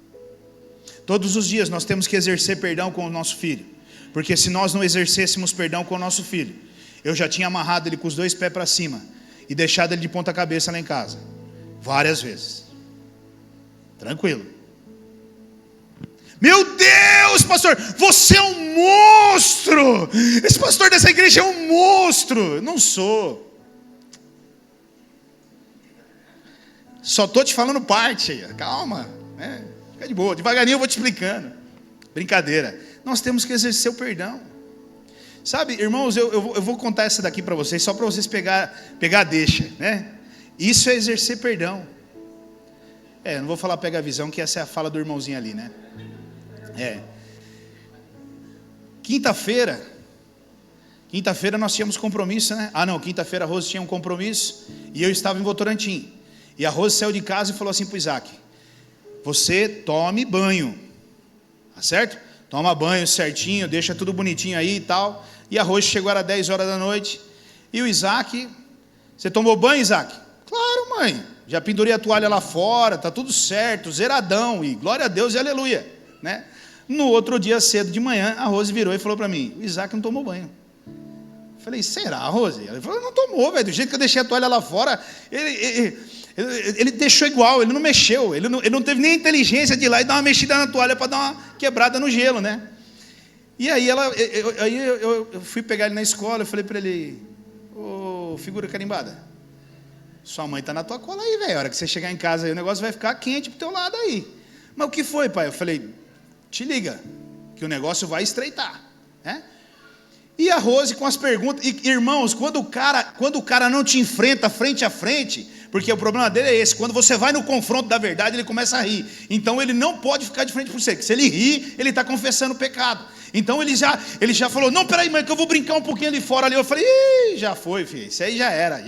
Todos os dias nós temos que exercer perdão com o nosso filho, porque se nós não exercêssemos perdão com o nosso filho, eu já tinha amarrado ele com os 2 pés para cima e deixado ele de ponta cabeça lá em casa, várias vezes. Tranquilo. Meu Deus, pastor, você é um monstro. Esse pastor dessa igreja é um monstro. Não sou. Só estou te falando parte, calma, fica de boa, devagarinho eu vou te explicando. Brincadeira, nós temos que exercer o perdão. Sabe, irmãos, eu vou contar essa daqui para vocês, só para vocês pegar a deixa, né? Isso é exercer perdão. Não vou falar pega a visão, que essa é a fala do irmãozinho ali, né? Quinta-feira nós tínhamos compromisso, né? Quinta-feira a Rose tinha um compromisso, e eu estava em Votorantim. E a Rose saiu de casa e falou assim para o Isaac: você tome banho, tá certo? Toma banho certinho, deixa tudo bonitinho aí e tal. E a Rose chegou, era 10 horas da noite, e o Isaac: você tomou banho, Isaac? Claro, mãe, já pendurei a toalha lá fora, tá tudo certo, zeradão, e glória a Deus e aleluia, né? No outro dia cedo de manhã, a Rose virou e falou para mim: o Isaac não tomou banho. Falei: será, Rose? Ela falou: não tomou, velho, do jeito que eu deixei a toalha lá fora, ele deixou igual, ele não mexeu, ele não teve nem a inteligência de ir lá e dar uma mexida na toalha para dar uma quebrada no gelo, né? E aí eu fui pegar ele na escola, eu falei para ele: ô figura carimbada, sua mãe está na tua cola aí, velho, a hora que você chegar em casa aí, o negócio vai ficar quente pro teu lado aí. Mas o que foi, pai? Eu falei: te liga, que o negócio vai estreitar, né? E a Rose com as perguntas, e, irmãos, quando o cara não te enfrenta frente a frente, porque o problema dele é esse, quando você vai no confronto da verdade, ele começa a rir, então ele não pode ficar de frente para você, porque se ele rir, ele está confessando o pecado, então ele já falou: não, peraí, mãe, que eu vou brincar um pouquinho ali fora, ali. Eu falei: já foi, filho, isso aí já era.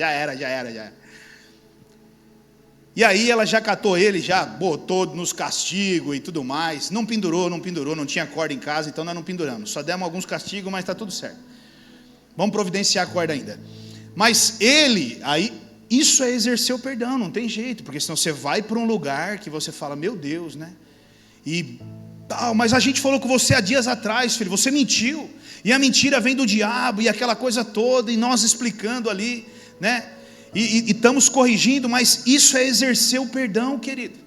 E aí ela já catou ele, já botou nos castigos e tudo mais. Não pendurou, não tinha corda em casa, então nós não penduramos. Só demos alguns castigos, mas está tudo certo. Vamos providenciar a corda ainda. Mas isso é exercer o perdão, não tem jeito. Porque senão você vai para um lugar que você fala: meu Deus, né? e tal, mas a gente falou com você há dias atrás, filho, você mentiu, e a mentira vem do diabo, e aquela coisa toda, e nós explicando ali, né? E estamos corrigindo, mas isso é exercer o perdão, querido.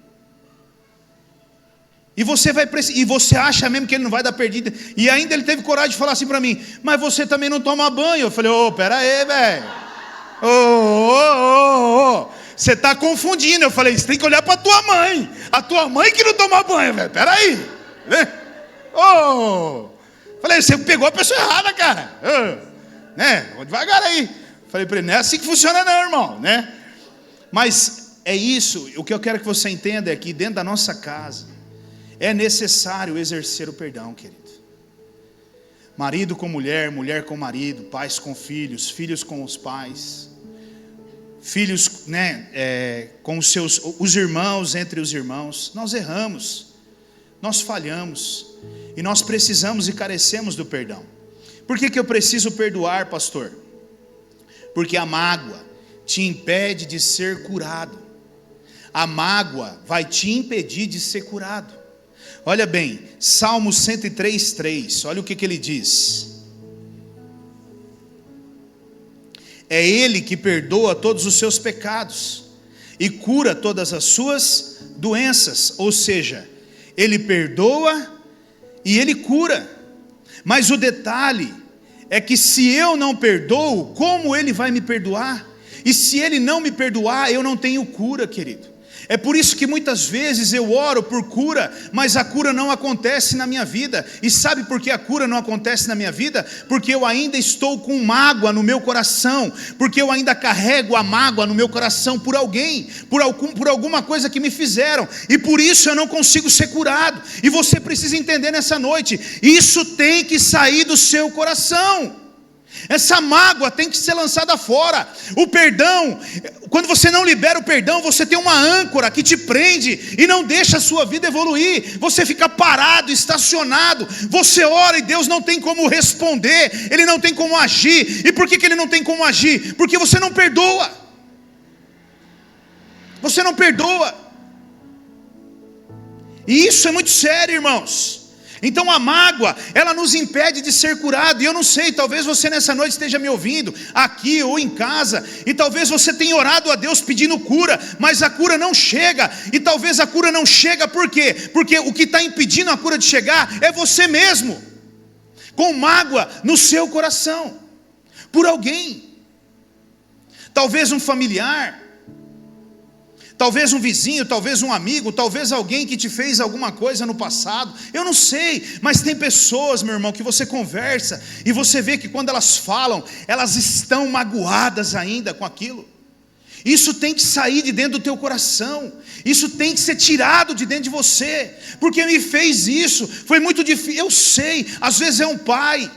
E você acha mesmo que ele não vai dar perdida? E ainda ele teve coragem de falar assim para mim: mas você também não toma banho. Eu falei: pera aí, velho. Você está confundindo. Eu falei: você tem que olhar para tua mãe. A tua mãe que não toma banho, velho. Pera aí. Falei: você pegou a pessoa errada, cara. Né? Vou devagar aí. Falei para ele: não é assim que funciona não, irmão, né? Mas é isso. O que eu quero que você entenda é que dentro da nossa casa é necessário exercer o perdão, querido. Marido com mulher, mulher com marido, pais com filhos, filhos com os pais, filhos, né, com os irmãos, entre os irmãos. Nós erramos, nós falhamos, e nós precisamos e carecemos do perdão. Por que eu preciso perdoar, pastor? Porque a mágoa te impede de ser curado. A mágoa vai te impedir de ser curado. Olha bem, Salmo 103:3, olha o que ele diz: é Ele que perdoa todos os seus pecados e cura todas as suas doenças. Ou seja, Ele perdoa e Ele cura. Mas o detalhe é que se eu não perdoo, como Ele vai me perdoar? E se Ele não me perdoar, eu não tenho cura, querido. É por isso que muitas vezes eu oro por cura, mas a cura não acontece na minha vida. E sabe por que a cura não acontece na minha vida? Porque eu ainda estou com mágoa no meu coração, porque eu ainda carrego a mágoa no meu coração por alguém, por alguma coisa que me fizeram, e por isso eu não consigo ser curado. E você precisa entender nessa noite, isso tem que sair do seu coração. Essa mágoa tem que ser lançada fora. O perdão, quando você não libera o perdão, você tem uma âncora que te prende e não deixa a sua vida evoluir. Você fica parado, estacionado. Você ora e Deus não tem como responder, Ele não tem como agir. E por que Ele não tem como agir? Porque você não perdoa. Você não perdoa. E isso é muito sério, irmãos. Então a mágoa, ela nos impede de ser curado. E eu não sei, talvez você nessa noite esteja me ouvindo, aqui ou em casa, e talvez você tenha orado a Deus pedindo cura, mas a cura não chega. E talvez a cura não chega por quê? Porque o que está impedindo a cura de chegar é você mesmo, com mágoa no seu coração, por alguém. Talvez um familiar, talvez um vizinho, talvez um amigo, talvez alguém que te fez alguma coisa no passado. Eu não sei, mas tem pessoas, meu irmão, que você conversa e você vê que quando elas falam, elas estão magoadas ainda com aquilo. Isso tem que sair de dentro do teu coração. Isso tem que ser tirado de dentro de você. Porque me fez isso, foi muito difícil. Eu sei, às vezes é um pai,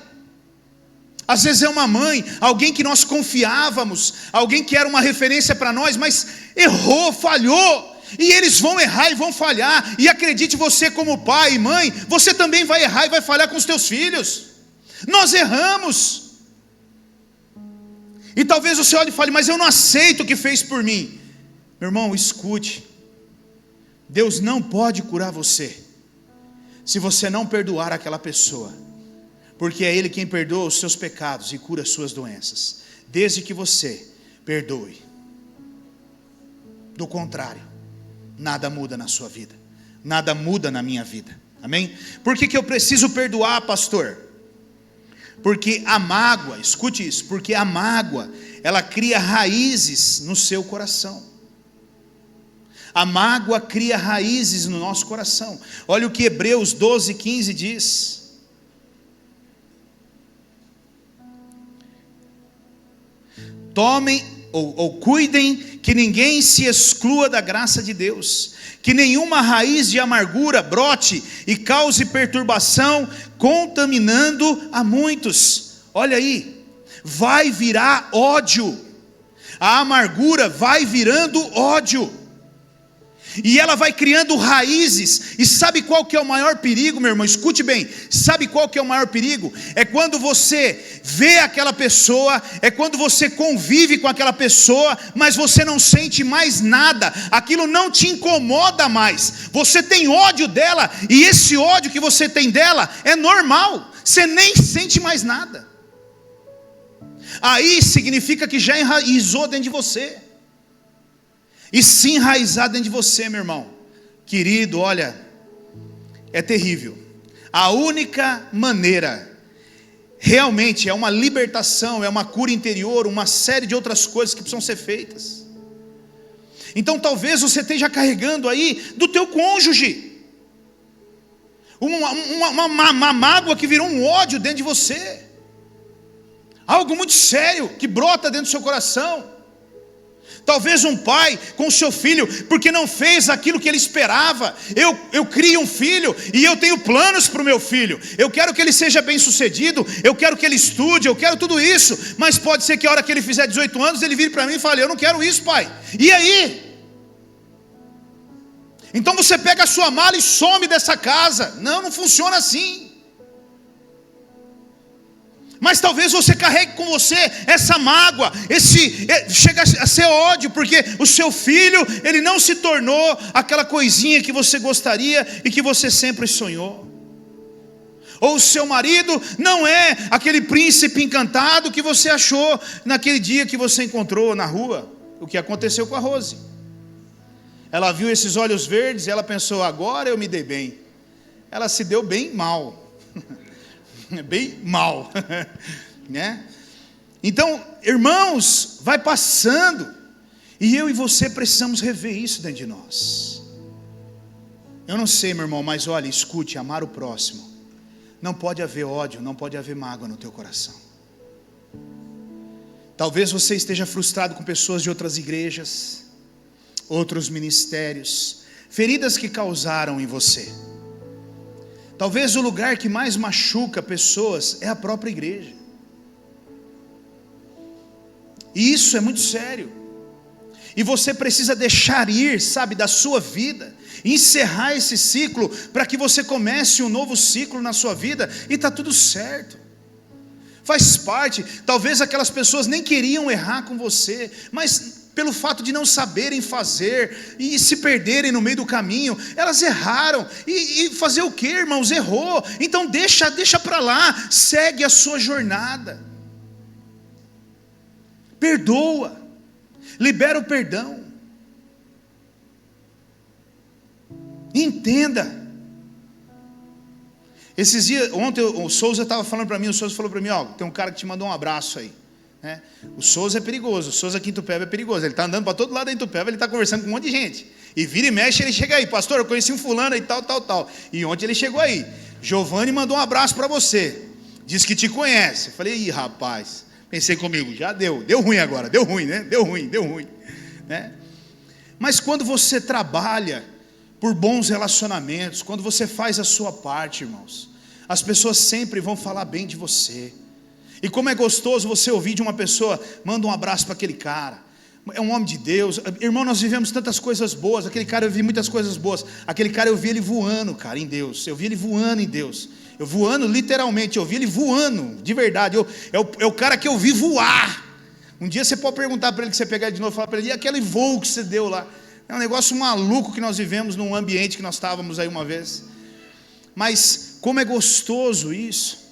às vezes é uma mãe, alguém que nós confiávamos, alguém que era uma referência para nós, mas errou, falhou, e eles vão errar e vão falhar. E acredite, você como pai e mãe, você também vai errar e vai falhar com os teus filhos. Nós erramos. E talvez você olhe e fale: mas eu não aceito o que fez por mim. Meu irmão, escute, Deus não pode curar você se você não perdoar aquela pessoa. Porque é Ele quem perdoa os seus pecados e cura as suas doenças, desde que você perdoe. Do contrário, nada muda na sua vida, nada muda na minha vida. Amém? Por que eu preciso perdoar, pastor? Porque a mágoa, escute isso, porque a mágoa, ela cria raízes no seu coração. A mágoa cria raízes no nosso coração. Olha o que Hebreus 12:15 diz: tomem ou cuidem que ninguém se exclua da graça de Deus, que nenhuma raiz de amargura brote e cause perturbação, contaminando a muitos. Olha aí, vai virar ódio. A amargura vai virando ódio. E ela vai criando raízes. E sabe qual que é o maior perigo, meu irmão? Escute bem. Sabe qual que é o maior perigo? É quando você vê aquela pessoa, é quando você convive com aquela pessoa, mas você não sente mais nada. Aquilo não te incomoda mais. Você tem ódio dela, e esse ódio que você tem dela é normal. Você nem sente mais nada. Aí significa que já enraizou dentro de você. E se enraizar dentro de você, meu irmão, querido, olha, é terrível. A única maneira, realmente, é uma libertação, é uma cura interior, uma série de outras coisas que precisam ser feitas. Então talvez você esteja carregando aí do teu cônjuge, uma mágoa que virou um ódio dentro de você, algo muito sério que brota dentro do seu coração. Talvez um pai com o seu filho, porque não fez aquilo que ele esperava. Eu crio um filho e eu tenho planos para o meu filho. Eu quero que ele seja bem sucedido, eu quero que ele estude, eu quero tudo isso. Mas pode ser que a hora que ele fizer 18 anos, ele vire para mim e fale: eu não quero isso, pai. E aí? Então você pega a sua mala e some dessa casa. Não funciona assim. Mas talvez você carregue com você essa mágoa, chega a ser ódio, porque o seu filho, ele não se tornou aquela coisinha que você gostaria e que você sempre sonhou. Ou o seu marido não é aquele príncipe encantado que você achou naquele dia que você encontrou na rua. O que aconteceu com a Rose? Ela viu esses olhos verdes e ela pensou: agora eu me dei bem. Ela se deu bem mal. Bem mal, né? Então, irmãos, vai passando, e eu e você precisamos rever isso dentro de nós. Eu não sei, meu irmão, mas olha, escute: amar o próximo, não pode haver ódio, não pode haver mágoa no teu coração. Talvez você esteja frustrado com pessoas de outras igrejas, outros ministérios, feridas que causaram em você. Talvez o lugar que mais machuca pessoas é a própria igreja. E isso é muito sério. E você precisa deixar ir, sabe, da sua vida, encerrar esse ciclo, para que você comece um novo ciclo na sua vida, e está tudo certo. Faz parte. Talvez aquelas pessoas nem queriam errar com você, mas pelo fato de não saberem fazer e se perderem no meio do caminho, elas erraram. E fazer o que, irmãos? Errou. Então deixa para lá, segue a sua jornada. Perdoa, libera o perdão. Entenda. Esses dias, ontem o Souza estava falando para mim, o Souza falou para mim: ó, tem um cara que te mandou um abraço aí. O Souza é perigoso, o Souza aqui em Itupeva é perigoso. Ele está andando para todo lado em Itupeva, ele está conversando com um monte de gente. E vira e mexe, ele chega aí: pastor, eu conheci um fulano e tal. E ontem ele chegou aí: Giovanni mandou um abraço para você, diz que te conhece. Eu falei: ih, rapaz, pensei comigo, já deu ruim agora, deu ruim, né? Deu ruim, né? Mas quando você trabalha por bons relacionamentos, quando você faz a sua parte, irmãos, as pessoas sempre vão falar bem de você. E como é gostoso você ouvir de uma pessoa: manda um abraço para aquele cara, é um homem de Deus. Irmão, nós vivemos tantas coisas boas. Aquele cara, eu vi muitas coisas boas. Aquele cara, eu vi ele voando, cara, em Deus. Eu vi ele voando em Deus. Eu voando literalmente, eu vi ele voando, de verdade. É o cara que eu vi voar. Um dia você pode perguntar para ele, que você pegar de novo e falar para ele: e aquele voo que você deu lá? É um negócio maluco que nós vivemos num ambiente que nós estávamos aí uma vez. Mas como é gostoso isso.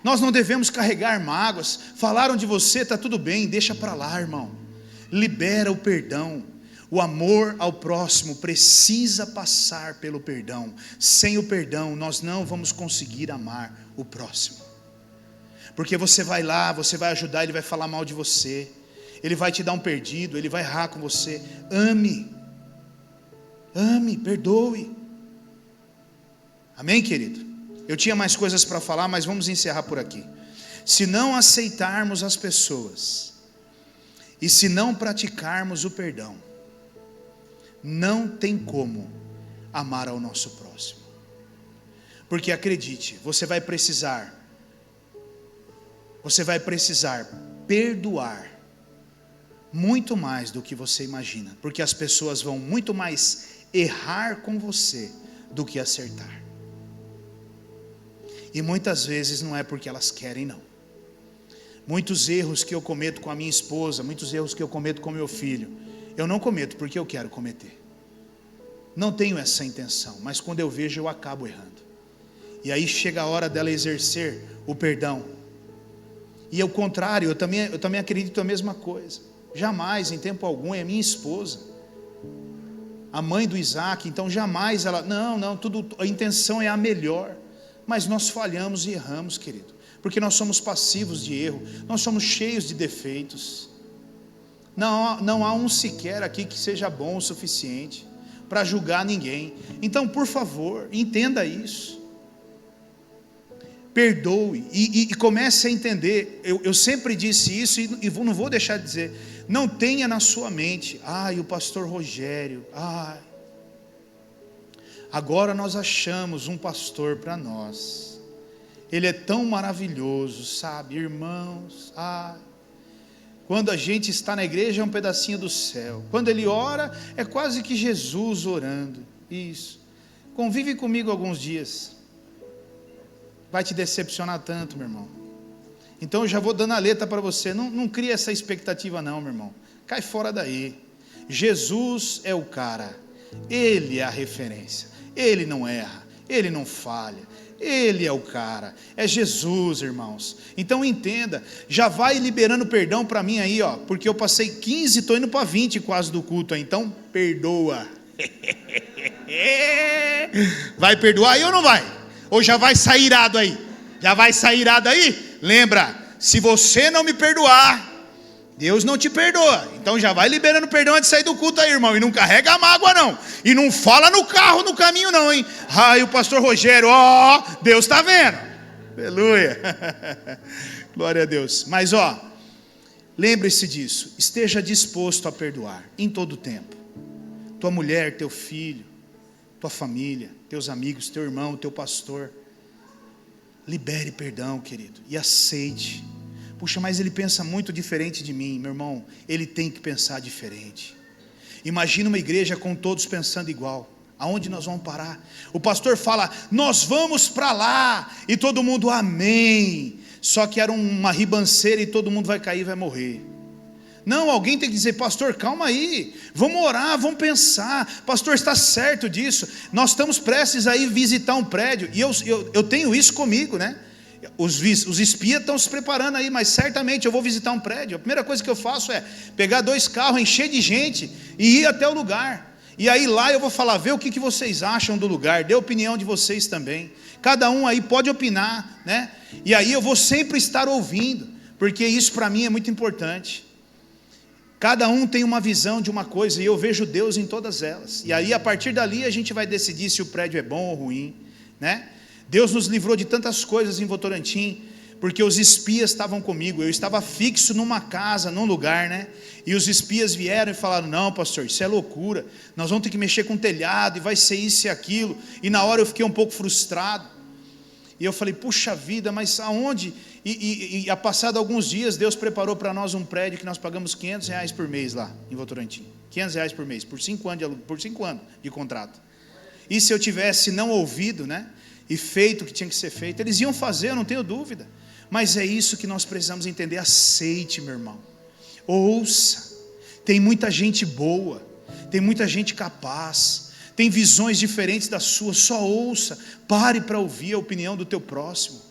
Nós não devemos carregar mágoas. Falaram de você, está tudo bem, deixa para lá, irmão. Libera o perdão. O amor ao próximo precisa passar pelo perdão. Sem o perdão, nós não vamos conseguir amar o próximo. Porque você vai lá, você vai ajudar, ele vai falar mal de você, ele vai te dar um perdido, ele vai errar com você. Ame, perdoe. Amém, querido? Eu tinha mais coisas para falar, mas vamos encerrar por aqui. Se não aceitarmos as pessoas, e se não praticarmos o perdão, não tem como amar ao nosso próximo. Porque acredite, você vai precisar perdoar muito mais do que você imagina, porque as pessoas vão muito mais errar com você do que acertar. E muitas vezes não é porque elas querem, não. Muitos erros que eu cometo com a minha esposa, muitos erros que eu cometo com meu filho, eu não cometo porque eu quero cometer. Não tenho essa intenção, mas quando eu vejo, eu acabo errando. E aí chega a hora dela exercer o perdão. E ao contrário, eu também acredito a mesma coisa. Jamais, em tempo algum, é minha esposa, a mãe do Isaac, então jamais ela, a intenção é a melhor. Mas nós falhamos e erramos, querido, porque nós somos passivos de erro, nós somos cheios de defeitos. Não há um sequer aqui que seja bom o suficiente para julgar ninguém. Então, por favor, entenda isso. Perdoe e comece a entender. Eu sempre disse isso e não vou deixar de dizer. Não tenha na sua mente, o pastor Rogério, agora nós achamos um pastor para nós, ele é tão maravilhoso, sabe, irmãos, quando a gente está na igreja é um pedacinho do céu, quando ele ora é quase que Jesus orando. Isso, convive comigo alguns dias, vai te decepcionar tanto, meu irmão. Então eu já vou dando a letra para você, não cria essa expectativa não, meu irmão, cai fora daí. Jesus é o cara, ele é a referência, ele não erra, ele não falha, ele é o cara, é Jesus, irmãos. Então entenda, já vai liberando perdão para mim aí, porque eu passei 15, estou indo para 20 quase do culto, então perdoa. Vai perdoar aí ou não vai? Ou já vai sair irado aí? Já vai sair irado aí? Lembra, se você não me perdoar, Deus não te perdoa. Então já vai liberando perdão antes de sair do culto aí, irmão. E não carrega a mágoa não. E não fala no carro, no caminho não, hein? O pastor Rogério, Deus está vendo. Aleluia. Glória a Deus. Mas lembre-se disso. Esteja disposto a perdoar em todo o tempo. Tua mulher, teu filho, tua família, teus amigos, teu irmão, teu pastor. Libere perdão, querido, e aceite. Puxa, mas ele pensa muito diferente de mim. Meu irmão, ele tem que pensar diferente. Imagina uma igreja com todos pensando igual. Aonde nós vamos parar? O pastor fala, nós vamos para lá, e todo mundo, amém. Só que era uma ribanceira e todo mundo vai cair e vai morrer. Não, alguém tem que dizer, pastor, calma aí, vamos orar, vamos pensar, pastor, está certo disso, nós estamos prestes a ir visitar um prédio, e eu tenho isso comigo, né? Os espias estão se preparando aí, mas certamente eu vou visitar um prédio. A primeira coisa que eu faço é pegar 2 carros, encher de gente e ir até o lugar, e aí lá eu vou falar, vê o que vocês acham do lugar, dê a opinião de vocês também, cada um aí pode opinar, né? E aí eu vou sempre estar ouvindo, porque isso para mim é muito importante. Cada um tem uma visão de uma coisa, e eu vejo Deus em todas elas. E aí, a partir dali, a gente vai decidir se o prédio é bom ou ruim, né? Deus nos livrou de tantas coisas em Votorantim, porque os espias estavam comigo. Eu estava fixo numa casa, num lugar, né? E os espias vieram e falaram, não, pastor, isso é loucura. Nós vamos ter que mexer com o telhado, e vai ser isso e aquilo. E na hora eu fiquei um pouco frustrado. E eu falei, puxa vida, mas aonde? E a passado alguns dias, Deus preparou para nós um prédio que nós pagamos R$500 por mês lá em Votorantim. R$500 por mês, por 5 anos de contrato. E se eu tivesse não ouvido, né? E feito o que tinha que ser feito, eles iam fazer, eu não tenho dúvida. Mas é isso que nós precisamos entender. Aceite, meu irmão. Ouça. Tem muita gente boa, tem muita gente capaz, tem visões diferentes da sua, só ouça, pare para ouvir a opinião do teu próximo.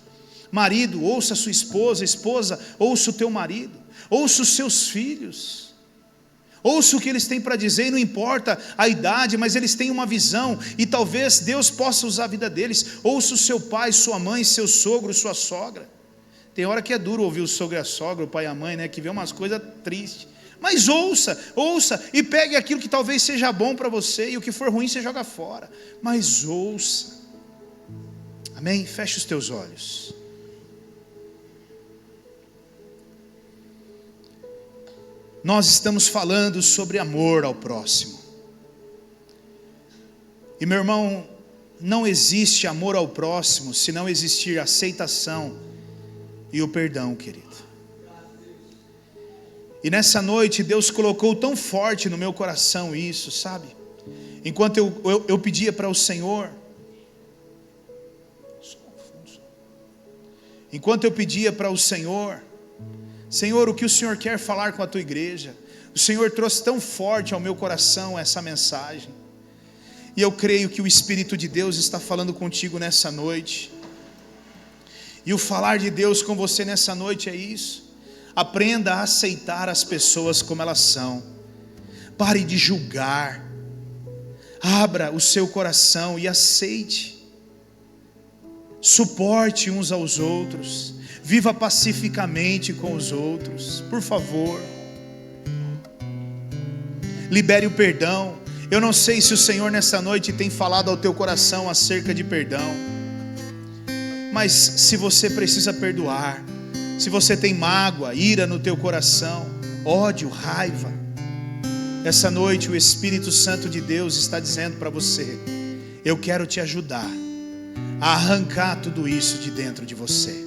Marido, ouça a sua esposa, esposa, ouça o teu marido, ouça os seus filhos, ouça o que eles têm para dizer, e não importa a idade, mas eles têm uma visão, e talvez Deus possa usar a vida deles. Ouça o seu pai, sua mãe, seu sogro, sua sogra. Tem hora que é duro ouvir o sogro e a sogra, o pai e a mãe, né, que vê umas coisas tristes. Mas ouça, e pegue aquilo que talvez seja bom para você, e o que for ruim você joga fora, mas ouça, amém? Feche os teus olhos. Nós estamos falando sobre amor ao próximo, e meu irmão, não existe amor ao próximo se não existir aceitação e o perdão, querido. E nessa noite Deus colocou tão forte no meu coração isso, sabe? Enquanto eu pedia para o Senhor, Senhor, o que o Senhor quer falar com a tua igreja? O Senhor trouxe tão forte ao meu coração essa mensagem, e eu creio que o Espírito de Deus está falando contigo nessa noite, e o falar de Deus com você nessa noite é isso: aprenda a aceitar as pessoas como elas são, pare de julgar, abra o seu coração e aceite, suporte uns aos outros, viva pacificamente com os outros, por favor, libere o perdão. Eu não sei se o Senhor nessa noite tem falado ao teu coração acerca de perdão, mas se você precisa perdoar, se você tem mágoa, ira no teu coração, ódio, raiva, essa noite o Espírito Santo de Deus está dizendo para você: eu quero te ajudar a arrancar tudo isso de dentro de você.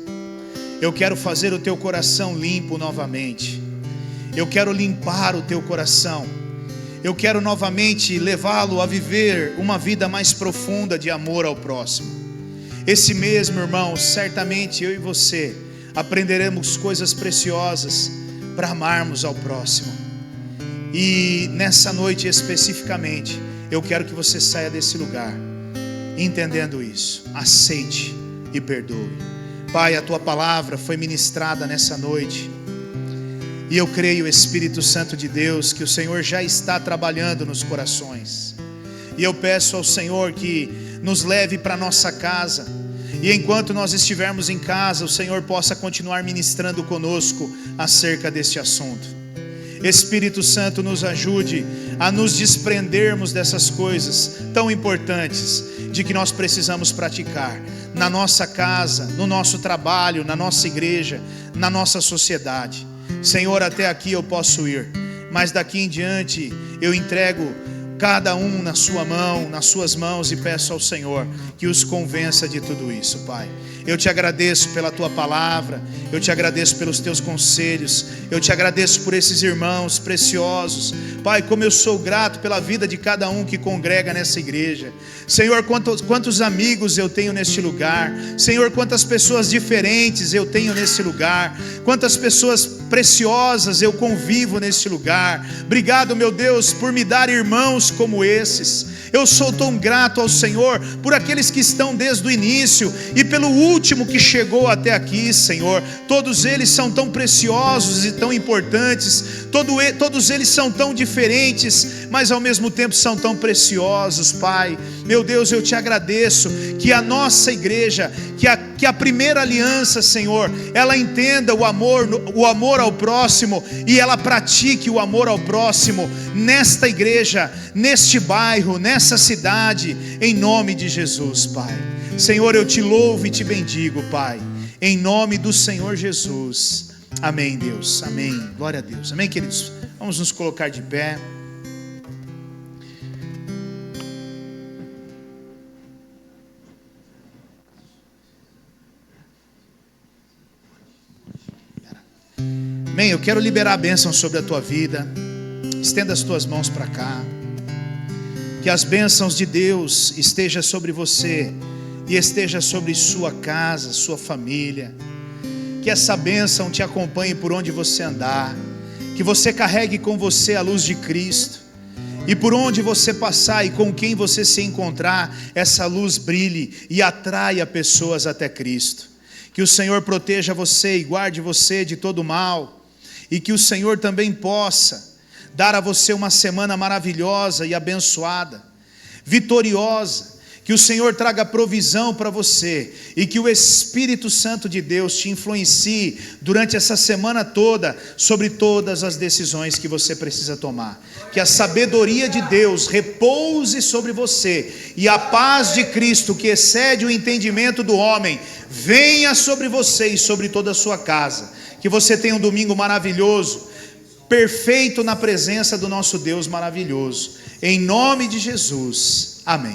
Eu quero fazer o teu coração limpo novamente. Eu quero limpar o teu coração. Eu quero novamente levá-lo a viver uma vida mais profunda de amor ao próximo. Esse mês, meu irmão, certamente eu e você aprenderemos coisas preciosas para amarmos ao próximo. E nessa noite especificamente, eu quero que você saia desse lugar entendendo isso. Aceite e perdoe. Pai, a tua palavra foi ministrada nessa noite, e eu creio, Espírito Santo de Deus, que o Senhor já está trabalhando nos corações. E eu peço ao Senhor que nos leve para nossa casa, e enquanto nós estivermos em casa, o Senhor possa continuar ministrando conosco acerca deste assunto. Espírito Santo, nos ajude a nos desprendermos dessas coisas tão importantes, de que nós precisamos praticar na nossa casa, no nosso trabalho, na nossa igreja, na nossa sociedade. Senhor, até aqui eu posso ir, mas daqui em diante eu entrego cada um na sua mão, nas suas mãos, e peço ao Senhor que os convença de tudo isso, Pai. Eu te agradeço pela tua palavra, eu te agradeço pelos teus conselhos, eu te agradeço por esses irmãos preciosos. Pai, como eu sou grato pela vida de cada um que congrega nessa igreja. Senhor, quantos amigos eu tenho neste lugar. Senhor, quantas pessoas diferentes eu tenho nesse lugar. Quantas pessoas preciosas eu convivo neste lugar. Obrigado, meu Deus, por me dar irmãos como esses. Eu sou tão grato ao Senhor por aqueles que estão desde o início e pelo último que chegou até aqui, Senhor. Todos eles são tão preciosos e tão importantes, todos eles são tão diferentes, mas ao mesmo tempo são tão preciosos, Pai. Meu Deus, eu te agradeço que a nossa igreja, que a primeira aliança, Senhor, ela entenda o amor ao próximo, e ela pratique o amor ao próximo nesta igreja, neste bairro, nessa cidade, em nome de Jesus, Pai. Senhor, eu te louvo e te bendigo, Pai, em nome do Senhor Jesus. Amém, Deus, amém, glória a Deus, amém, queridos. Vamos nos colocar de pé. Amém, eu quero liberar a bênção sobre a tua vida. Estenda as tuas mãos para cá. Que as bênçãos de Deus estejam sobre você e esteja sobre sua casa, sua família. Que essa bênção te acompanhe por onde você andar. Que você carregue com você a luz de Cristo, e por onde você passar e com quem você se encontrar, essa luz brilhe e atraia pessoas até Cristo. Que o Senhor proteja você e guarde você de todo mal, e que o Senhor também possa dar a você uma semana maravilhosa e abençoada, vitoriosa. Que o Senhor traga provisão para você, e que o Espírito Santo de Deus te influencie durante essa semana toda sobre todas as decisões que você precisa tomar. Que a sabedoria de Deus repouse sobre você, e a paz de Cristo, que excede o entendimento do homem, venha sobre você e sobre toda a sua casa. Que você tenha um domingo maravilhoso, perfeito na presença do nosso Deus maravilhoso. Em nome de Jesus, amém.